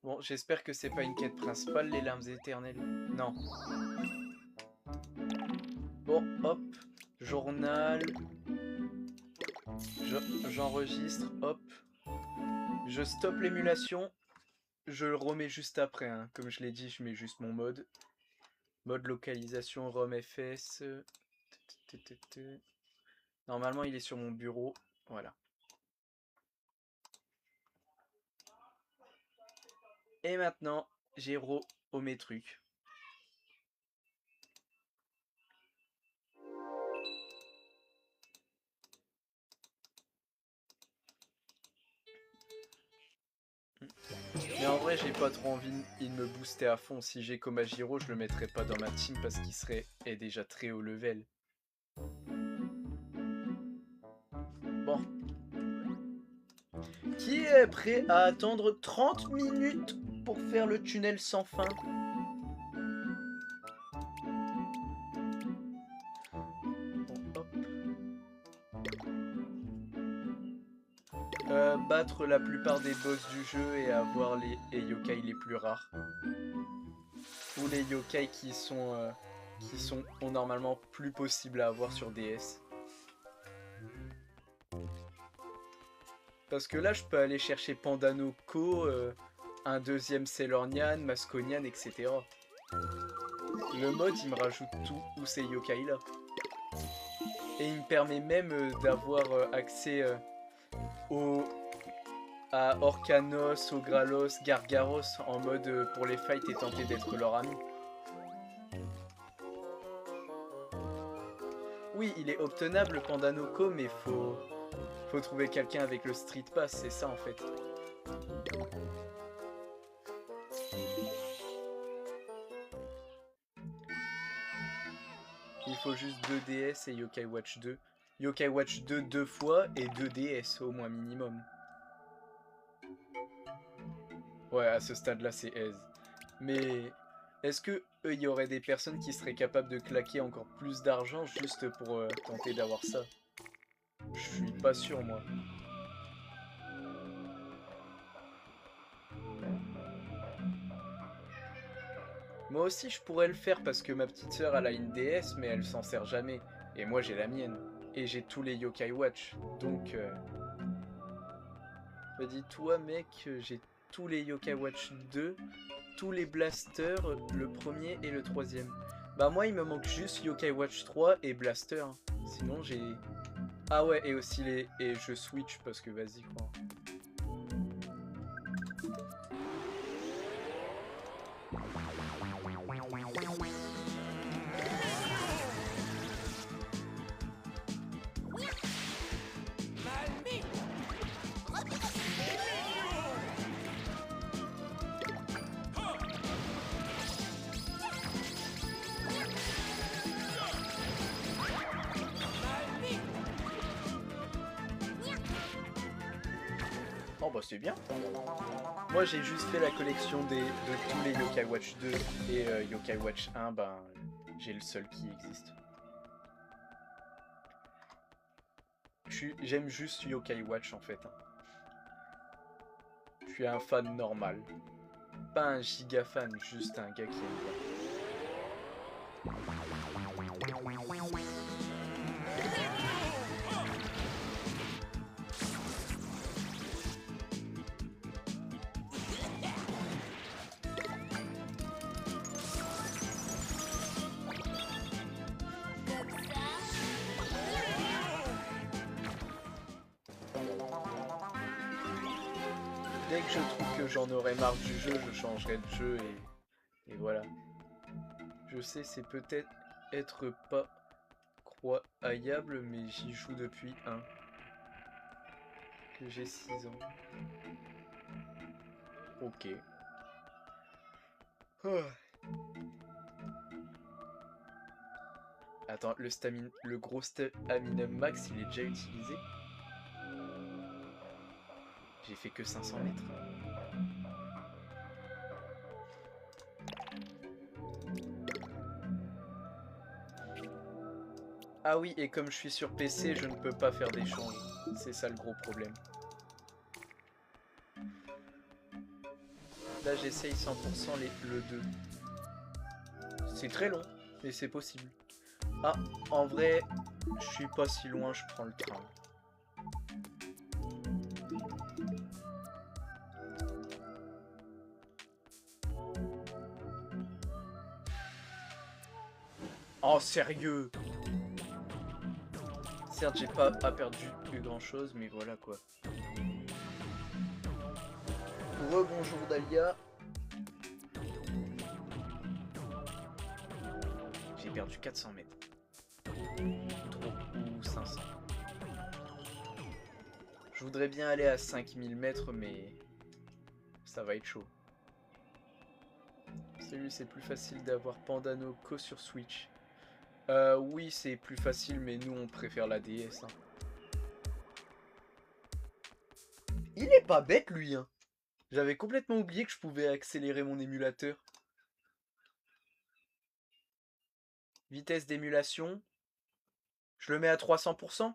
Bon, j'espère que c'est pas une quête principale, les larmes éternelles. Non. Bon, hop. Journal. J'enregistre, hop. Je stoppe l'émulation. Je le remets juste après, hein. Comme je l'ai dit, je mets juste mon mode. Mode localisation, ROM FS. Normalement, il est sur mon bureau. Voilà. Et maintenant, j'ai mes trucs. Mais en vrai, j'ai pas trop envie de me booster à fond. Si j'ai Komajiro, je le mettrais pas dans ma team parce qu'il est déjà très haut level. Bon. Qui est prêt à attendre 30 minutes pour faire le tunnel sans fin? Battre la plupart des boss du jeu et avoir les yokai les plus rares. Ou les yokai qui sont normalement plus possibles à avoir sur DS. Parce que là, je peux aller chercher Pandanoko, un deuxième Sailor Nyan, Masconian, etc. Le mode, il me rajoute tous ces yokai là. Et il me permet même d'avoir accès à Orcanos, Ogralos, Gargaros en mode pour les fights et tenter d'être leur ami. Oui, il est obtenable Pandanoko, mais faut trouver quelqu'un avec le Street Pass, c'est ça en fait. Il faut juste 2 DS et Yokai Watch 2. Yokai Watch 2 2 fois et 2 DS au moins minimum. Ouais, à ce stade-là, c'est aise. Mais est-ce que il y aurait des personnes qui seraient capables de claquer encore plus d'argent juste pour tenter d'avoir ça? Je suis pas sûr, moi. Moi aussi, je pourrais le faire parce que ma petite sœur, elle a une DS, mais elle s'en sert jamais. Et moi, j'ai la mienne. Et j'ai tous les Yokai Watch. Donc, bah dis-toi, mec, j'ai tous les Yokai Watch 2, tous les blasters, le premier et le troisième. Bah moi, il me manque juste Yokai Watch 3 et Blaster. Hein. Sinon, j'ai... Ah ouais, et aussi les... Et je switch parce que vas-y, quoi. Oh bah c'est bien. Moi j'ai juste fait la collection de tous les Yokai Watch 2 et Yokai Watch 1, ben j'ai le seul qui existe. J'aime juste Yokai Watch en fait. Hein. Je suis un fan normal. Pas un giga fan, juste un gars qui aime bien. Dès que je trouve que j'en aurai marre du jeu, je changerai de jeu et voilà. Je sais, c'est peut-être être pas croyable, mais j'y joue depuis que j'ai 6 ans. Ok. Oh. Attends, le gros stamina max, il est déjà utilisé? J'ai fait que 500 mètres. Ah oui, et comme je suis sur PC, je ne peux pas faire d'échange. C'est ça le gros problème. Là, j'essaye 100% le 2. C'est très long, mais c'est possible. Ah, en vrai, je suis pas si loin, je prends le train. Oh, sérieux? Certes, j'ai pas perdu grand chose, mais voilà quoi. Rebonjour Dahlia. J'ai perdu 400 mètres. Ou 500. Je voudrais bien aller à 5000 mètres, mais ça va être chaud. Salut, c'est plus facile d'avoir Pandano qu'au sur Switch. Oui, c'est plus facile, mais nous, on préfère la DS. Hein. Il est pas bête, lui. Hein. J'avais complètement oublié que je pouvais accélérer mon émulateur. Vitesse d'émulation. Je le mets à 300%.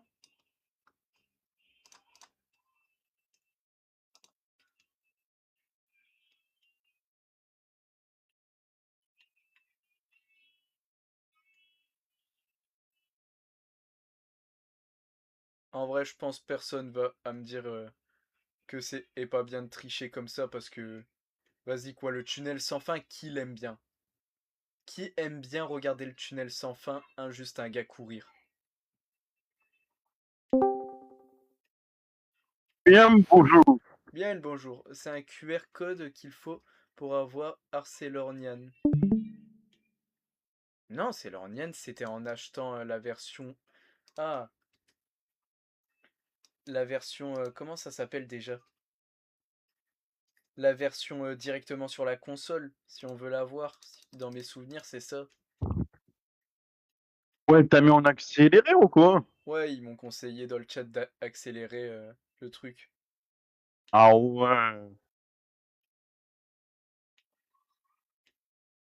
En vrai, je pense personne va à me dire que c'est pas bien de tricher comme ça parce que... Vas-y quoi, le tunnel sans fin, qui l'aime bien? Qui aime bien regarder le tunnel sans fin, juste un gars courir? Bien, bonjour. Bien le bonjour. C'est un QR code qu'il faut pour avoir ArcelorNian. Non, ArcelorNian, c'était en achetant la version... Ah, la version... comment ça s'appelle déjà? La version directement sur la console, si on veut la voir. Dans mes souvenirs, c'est ça. Ouais, t'as mis en accéléré ou quoi? Ouais, ils m'ont conseillé dans le chat d'accélérer le truc. Ah ouais.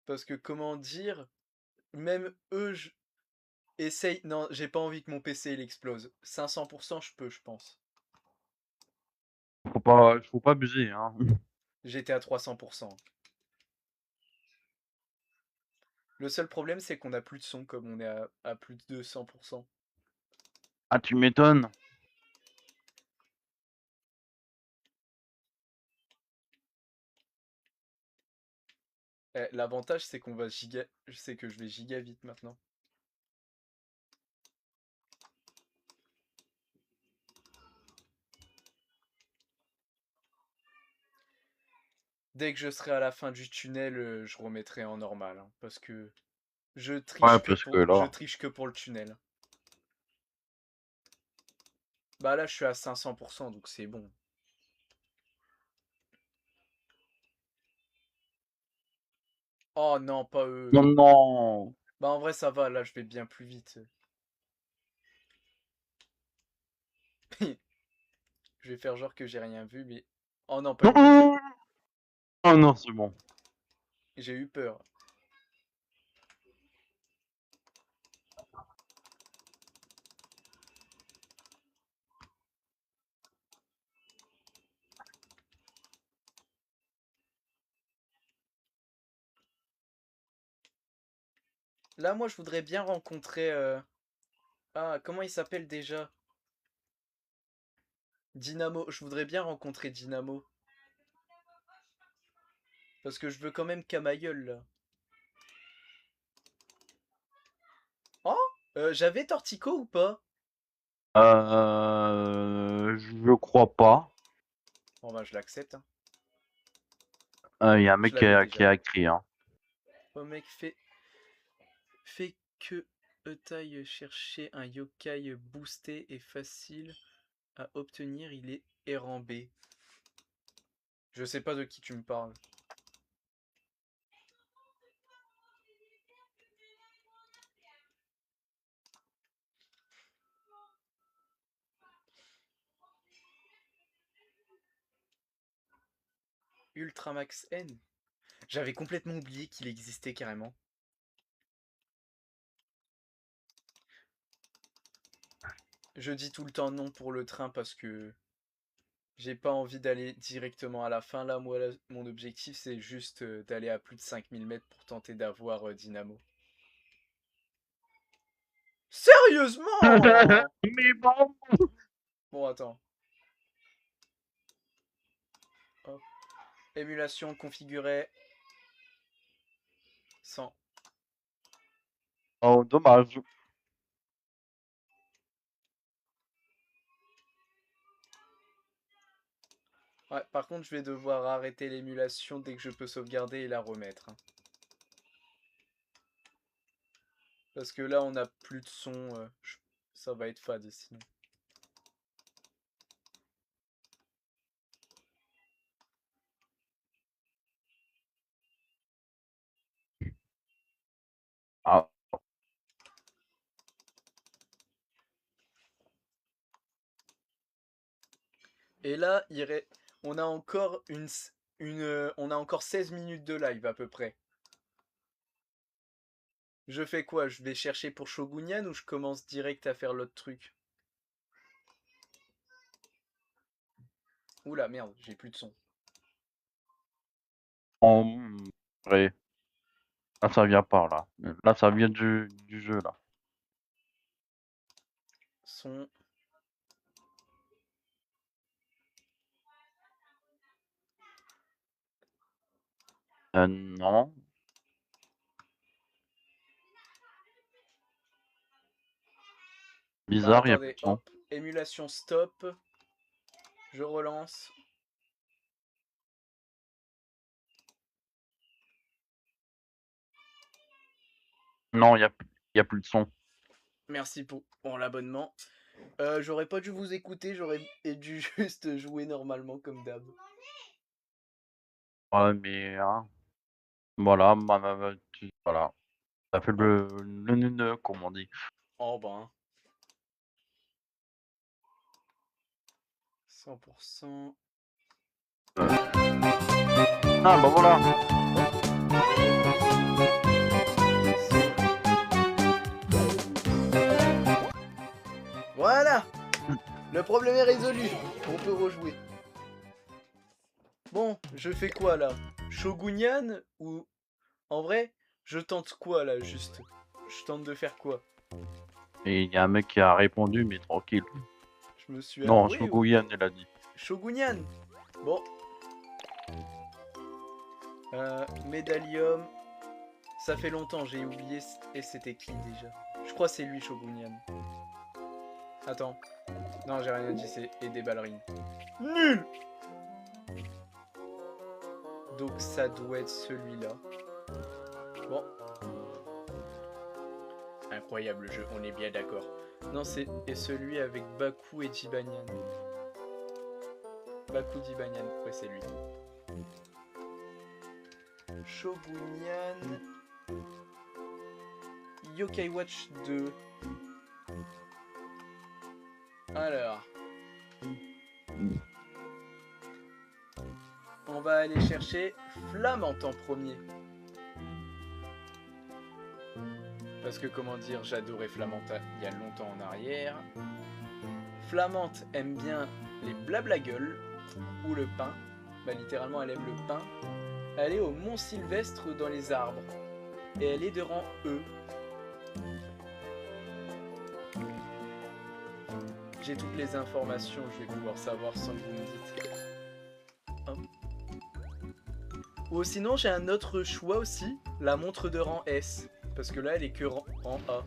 Parce que comment dire, même eux, essaye. Non, j'ai pas envie que mon PC il explose. 500% je peux, je pense. Faut pas abuser, hein. J'étais à 300%. Le seul problème, c'est qu'on a plus de son comme on est à plus de 100%. Ah, tu m'étonnes. L'avantage, c'est qu'on va giga... C'est que je vais giga vite maintenant. Dès que je serai à la fin du tunnel, je remettrai en normal. Hein, parce que je Ouais, triche parce que là... je triche que pour le tunnel. Bah là, je suis à 500%, donc c'est bon. Oh non, pas eux. Non, non. Bah en vrai, ça va, là, je vais bien plus vite. Je vais faire genre que j'ai rien vu, mais... Oh non, pas une deuxième. Oh non, c'est bon. J'ai eu peur. Là, moi, je voudrais bien rencontrer... Ah, comment il s'appelle déjà? Dynamo. Je voudrais bien rencontrer Dynamo. Parce que je veux quand même Camailleul, là. Oh j'avais Tortico ou pas? Je crois pas. Bon bah je l'accepte. Hein. Il y a un Je mec l'avais qui déjà. a écrit, hein. Oh mec, fait que taille chercher un yokai boosté et facile à obtenir, il est errant B. Je sais pas de qui tu me parles. Ultramax N. J'avais complètement oublié qu'il existait carrément. Je dis tout le temps non pour le train parce que j'ai pas envie d'aller directement à la fin. Là, moi, mon objectif, c'est juste d'aller à plus de 5000 mètres pour tenter d'avoir Dynamo. Sérieusement? Mais bon. Bon, attends. Hop. Émulation configurée. 100. Oh, dommage. Ouais, par contre, je vais devoir arrêter l'émulation dès que je peux sauvegarder et la remettre. Hein. Parce que là, on a plus de son. Ça va être fade sinon. Ah. Et là, on a encore on a encore 16 minutes de live à peu près. Je fais quoi? Je vais chercher pour Shogunyan ou je commence direct à faire l'autre truc? Oula, merde, j'ai plus de son. En vrai. Là, ça vient par là. Là, ça vient du jeu, là. Son. Non. Bizarre, il y a plus Attendez, de son. hop, émulation stop. Je relance. Non, il y a plus de son. Merci pour l'abonnement. J'aurais pas dû vous écouter, j'aurais dû juste jouer normalement comme d'hab. Ouais, mais... Hein. Voilà, voilà. Ça fait le comme on dit. Oh ben. 100%. Ah bah voilà. Voilà. Le problème est résolu. On peut rejouer. Bon, je fais quoi là? Shogunyan ou... En vrai, Je tente quoi là, juste? Je tente de faire quoi? Et il y a un mec qui a répondu, mais tranquille. Je me suis Non, avoué ou- Shoguyan, elle a dit. Shogunyan. Bon. Médalium. Ça fait longtemps, j'ai oublié. Et c'était qui déjà? Je crois que c'est lui, Shogunyan. Attends. Non, j'ai rien dit, c'est et des ballerines. Nul! Donc ça doit être celui-là. Bon. Incroyable jeu, on est bien d'accord. Non, c'est et celui avec Baku et Jibanyan. Baku Jibanyan, ouais c'est lui. Shogunyan. Yokai Watch 2. Alors. On va aller chercher Flammante en premier. Parce que comment dire, j'adorais Flammante il y a longtemps en arrière. Flammante aime bien les blabla gueules ou le pain. Bah littéralement elle aime le pain. Elle est au Mont Sylvestre dans les arbres. Et elle est de rang E. J'ai toutes les informations, je vais pouvoir savoir sans que vous me dites. Hop. Ou sinon j'ai un autre choix aussi, la montre de rang S. Parce que là elle est que rang A.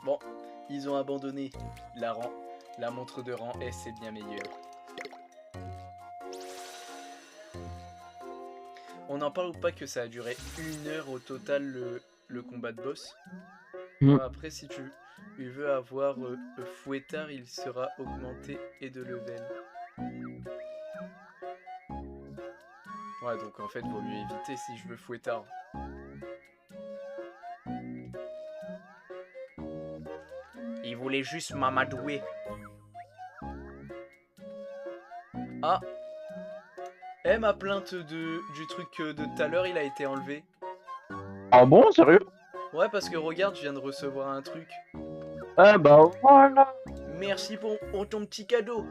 Bon, ils ont abandonné la montre de rang S est bien meilleure. On en parle ou pas que ça a duré 1 heure au total le combat de boss. Après si tu veux avoir Fouettard, il sera augmenté et de level. Ouais donc en fait vaut mieux éviter si je veux Fouettard. Il voulait juste m'amadouer. Ah. Ma plainte du truc de tout à l'heure, il a été enlevé. Ah bon, sérieux? Ouais, parce que regarde, je viens de recevoir un truc. Ah bah voilà. Merci pour ton petit cadeau.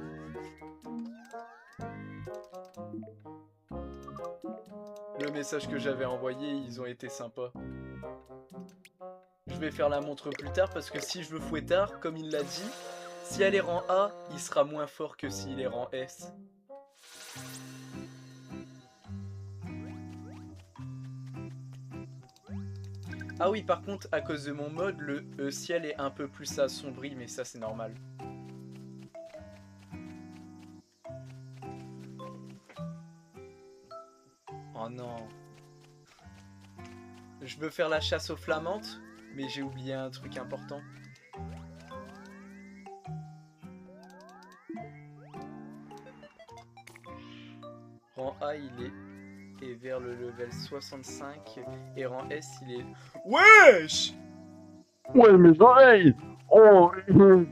Le message que j'avais envoyé, ils ont été sympas. Je vais faire la montre plus tard parce que si je veux Fouettard, comme il l'a dit, si elle est rang A, il sera moins fort que s'il est rang S. Ah oui, par contre, à cause de mon mode, le ciel est un peu plus assombri, mais ça c'est normal. Oh non. Je veux faire la chasse aux flammantes, mais j'ai oublié un truc important. Rang A, il est vers le level 65 et rang S, il est... Wesh! Ouais, mes oreilles! Oh!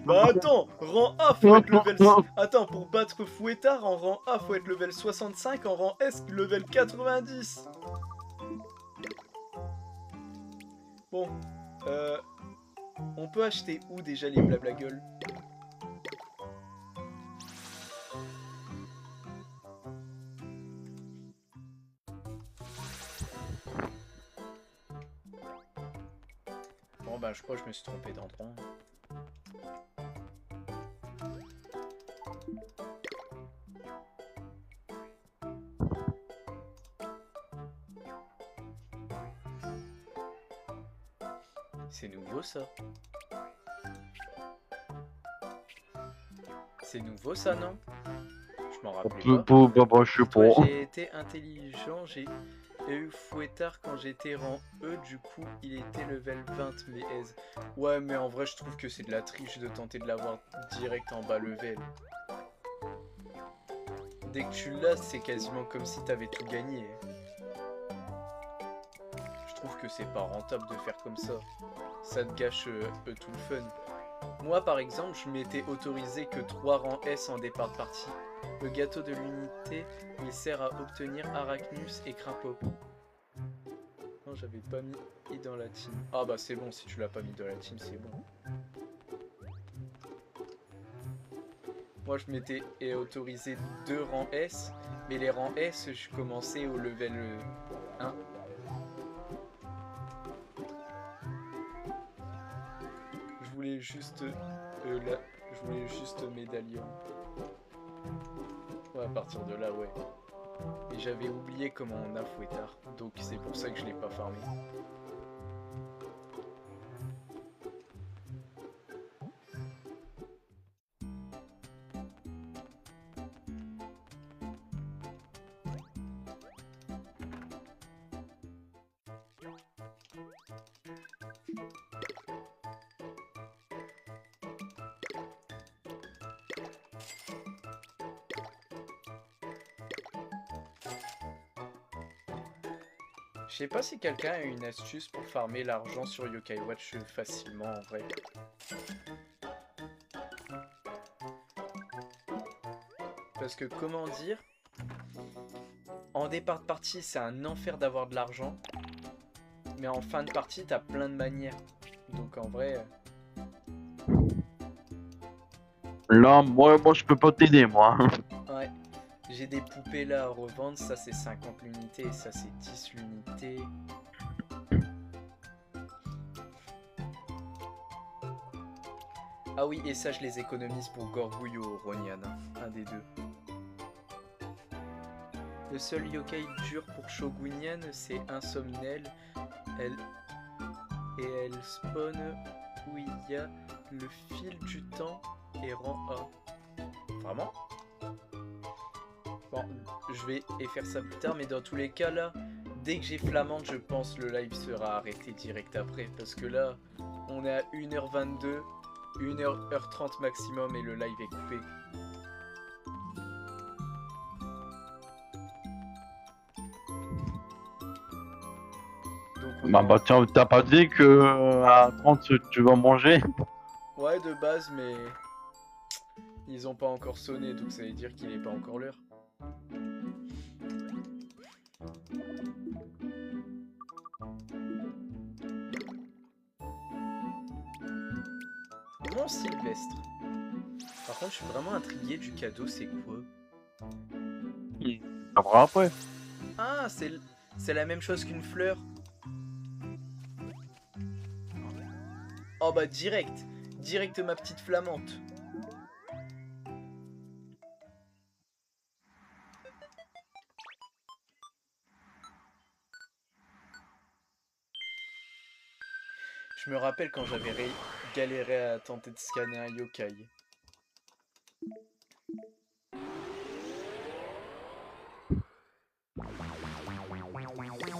Bah attends, rang A, faut être level... Attends, pour battre Fouettard, en rang A, faut être level 65, en rang S, level 90. Bon, on peut acheter où déjà les blabla gueules? Bon bah je crois que je me suis trompé d'endroit. C'est nouveau ça. C'est nouveau ça, non? Je m'en rappelle pas. Je sais pas. J'ai été intelligent, j'ai eu Fouettard quand j'étais rang E, du coup il était level 20 mais aise. Ouais mais en vrai je trouve que c'est de la triche de tenter de l'avoir direct en bas level. Dès que tu l'as c'est quasiment comme si t'avais tout gagné. Je trouve que c'est pas rentable de faire comme ça. Ça te gâche tout le fun. Moi par exemple je m'étais autorisé que 3 rangs S en départ de partie. Le gâteau de l'unité, il sert à obtenir Arachnus et Crimpo. Non, j'avais pas mis dans la team. Ah bah c'est bon, si tu l'as pas mis dans la team, c'est bon. Moi je m'étais autorisé 2 rangs S, mais les rangs S, je commençais au level 1. Je voulais juste médaillon. Ouais, à partir de là, ouais. Et j'avais oublié comment on a Fouettard, donc c'est pour ça que je l'ai pas farmé. Je sais pas si quelqu'un a une astuce pour farmer l'argent sur Yokai Watch facilement en vrai. Parce que comment dire, en départ de partie c'est un enfer d'avoir de l'argent, mais en fin de partie t'as plein de manières. Donc en vrai... Là, moi je peux pas t'aider, moi. Ouais. J'ai des poupées là à revendre, ça c'est 50 l'unité et ça c'est 10 l'unité. Ah oui, et ça je les économise pour Gorgouille ou Ronian, hein, un des deux. Le seul yokai dur pour Shogunian c'est Insomnel. Elle spawn où il y a le fil du temps et rang A. Vraiment ? Bon, je vais faire ça plus tard, mais dans tous les cas là, dès que j'ai Flamande, je pense le live sera arrêté direct après. Parce que là, on est à 1h22, 1h30 maximum et le live est coupé. Donc, Bah tiens, t'as pas dit que à 30 tu vas manger? ouais, de base, mais ils ont pas encore sonné, donc ça veut dire qu'il n'est pas encore l'heure. Mon Sylvestre. Par contre, je suis vraiment intrigué du cadeau, c'est quoi? Ça verra après. Ah, c'est la même chose qu'une fleur. Oh bah direct ma petite flamante. Je me rappelle quand j'avais galéré à tenter de scanner un yokai.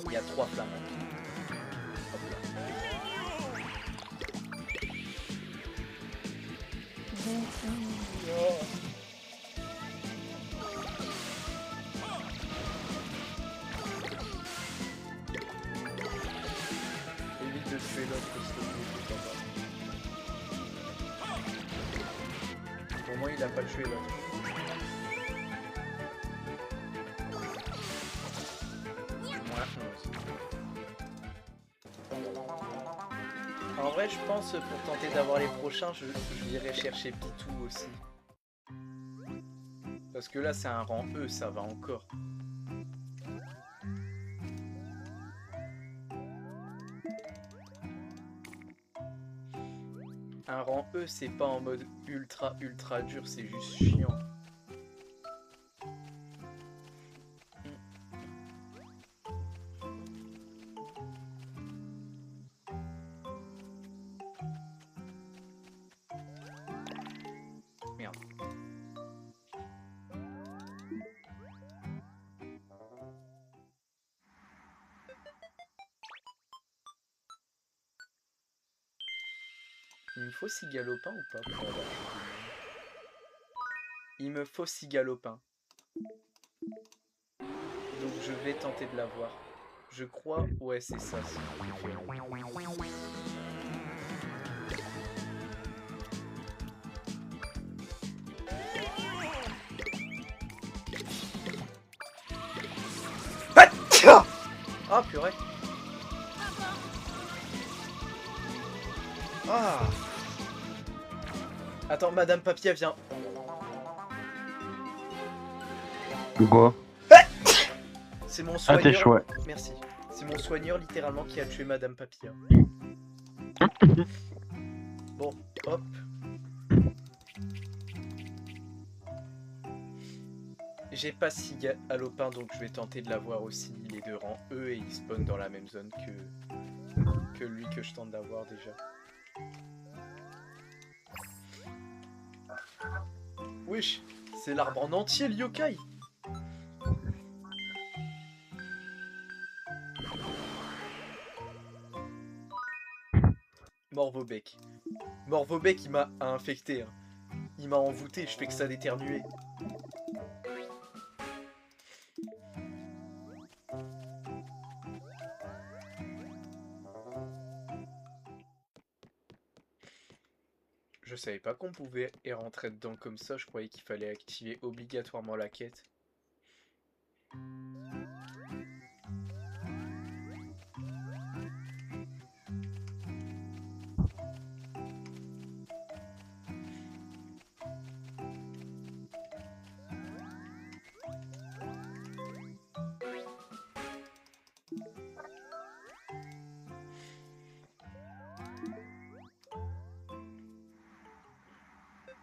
Il y a 3 flamantes. Hop là. Oh. Évite de tuer l'autre parce que pour moi il a pas tué l'autre. En vrai je pense pour tenter d'avoir les prochains je irai chercher Pitou aussi. Parce que là c'est un rang E, ça va encore. Un rang E c'est pas en mode ultra dur, c'est juste chiant. Merde. Il me faut 6 galopins ou pas pour avoir... Il me faut 6 galopins. Donc je vais tenter de l'avoir. Je crois... Ouais c'est ça. Ah purée. Attends, Madame Papilla vient. Quoi? C'est mon Ah, t'es soigneur. chouette. Merci. C'est mon soigneur littéralement qui a tué Madame Papilla. Bon, hop. J'ai pas Sigalopin, donc je vais tenter de l'avoir aussi. Les deux rangs E et ils spawnent dans la même zone que lui que je tente d'avoir déjà. Wesh, c'est l'arbre en entier, le yokai. Morvobec. Morvobec, il m'a infecté. Hein. Il m'a envoûté, je fais que ça d'éternuer. Je savais pas qu'on pouvait y rentrer dedans comme ça, je croyais qu'il fallait activer obligatoirement la quête.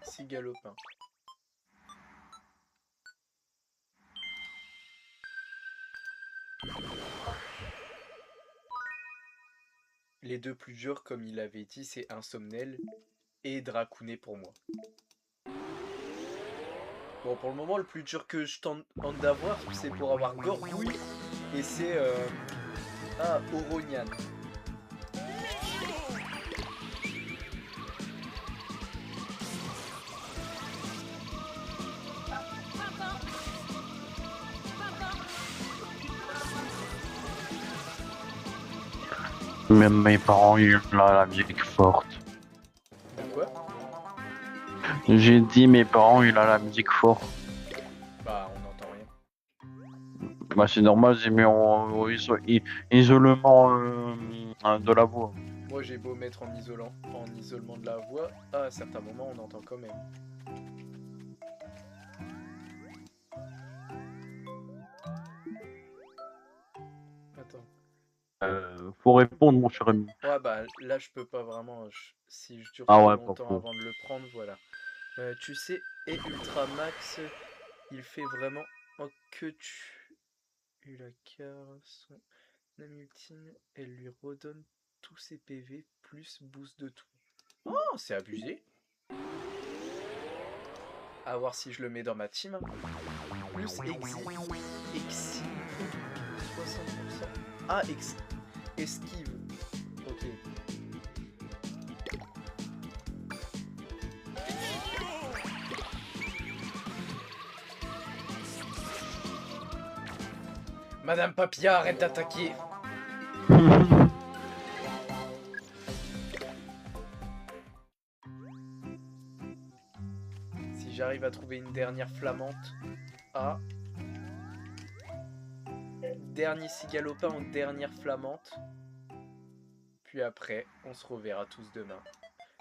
Sigalopin. Les deux plus durs, comme il avait dit, c'est Insomnel et Dracounet pour moi. Bon, pour le moment, le plus dur que je tente d'avoir, c'est pour avoir Gorbouille et c'est Oronian. Même mes parents, ils ont la musique forte. De quoi? J'ai dit mes parents, ils ont la musique forte. Bah, on n'entend rien. Bah, c'est normal, j'ai mis en isolement de la voix. Moi, j'ai beau mettre en isolement de la voix, à certains moments, on entend quand même. Attends. Faut répondre, mon cher ami. Ouais, bah là, je peux pas vraiment. Si je dure Ah trop ouais, longtemps pas faux. avant de le prendre, voilà. Tu sais, et Ultramax, il fait vraiment. Oh, que tu. Eu la carte, son ami ultime, elle lui redonne tous ses PV plus boost de tout. Oh, c'est abusé. À voir si je le mets dans ma team. Plus Exi. 60%. Ah, esquive. Ok. Madame Papilla, arrête d'attaquer. Si j'arrive à trouver une dernière flammante. Ah. Dernier Sigalopin ou dernière flammante. Puis après, on se reverra tous demain.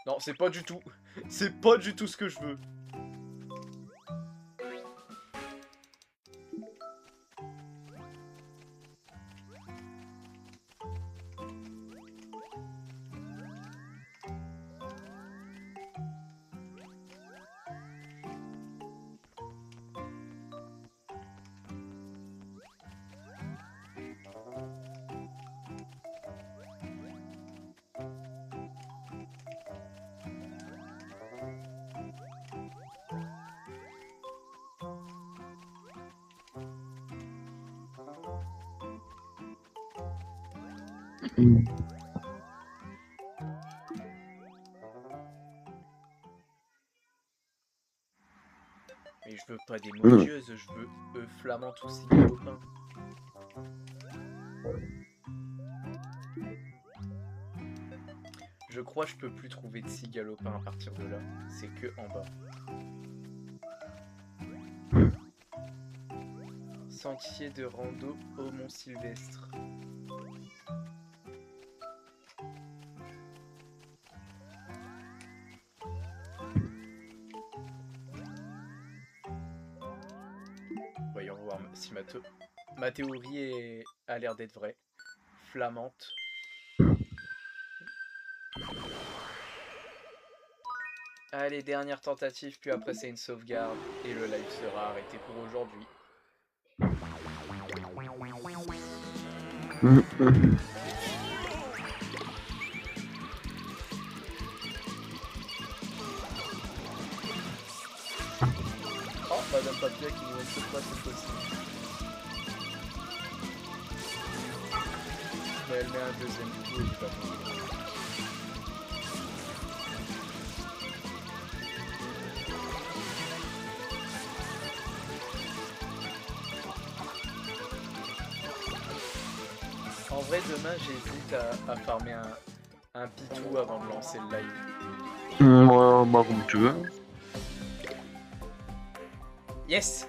Non, c'est pas du tout. C'est pas du tout ce que je veux. Mais je veux pas des maudieuse, je veux flamand ou Sigalopin. Je crois que je peux plus trouver de Sigalopin à partir de là. C'est que en bas. Sentier de rando au Mont Sylvestre. Voyons voir si ma théorie a l'air d'être vraie. Flammante. Allez, dernière tentative, puis après c'est une sauvegarde. Et le live sera arrêté pour aujourd'hui. Oh, Madame Papia qui nous one-shot pas cette fois-ci. Mais elle met un deuxième coup et il est pas bon. En vrai, demain, j'hésite à farmer un pitou avant de lancer le live. Ouais, bah comme tu veux. Yes!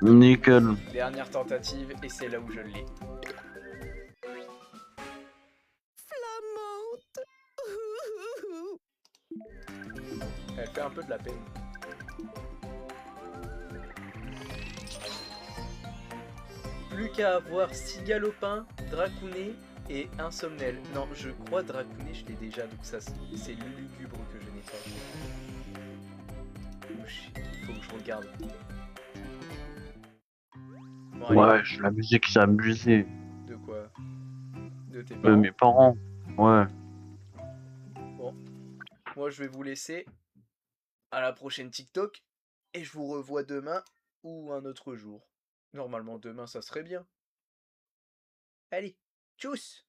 Nickel. Dernière tentative, et c'est là où je l'ai. Elle fait un peu de la peine. Plus qu'à avoir 6 galopins, Dracounet et Insomnel. Non, je crois Dracounet, je l'ai déjà, donc ça c'est lugubre que je n'ai pas. Il faut que je regarde. Bon, allez. Ouais, la musique c'est abusé. De quoi? De tes De parents? mes parents. Ouais. Bon. Moi je vais vous laisser. À la prochaine TikTok. Et je vous revois demain ou un autre jour. Normalement demain ça serait bien. Allez, tchuss!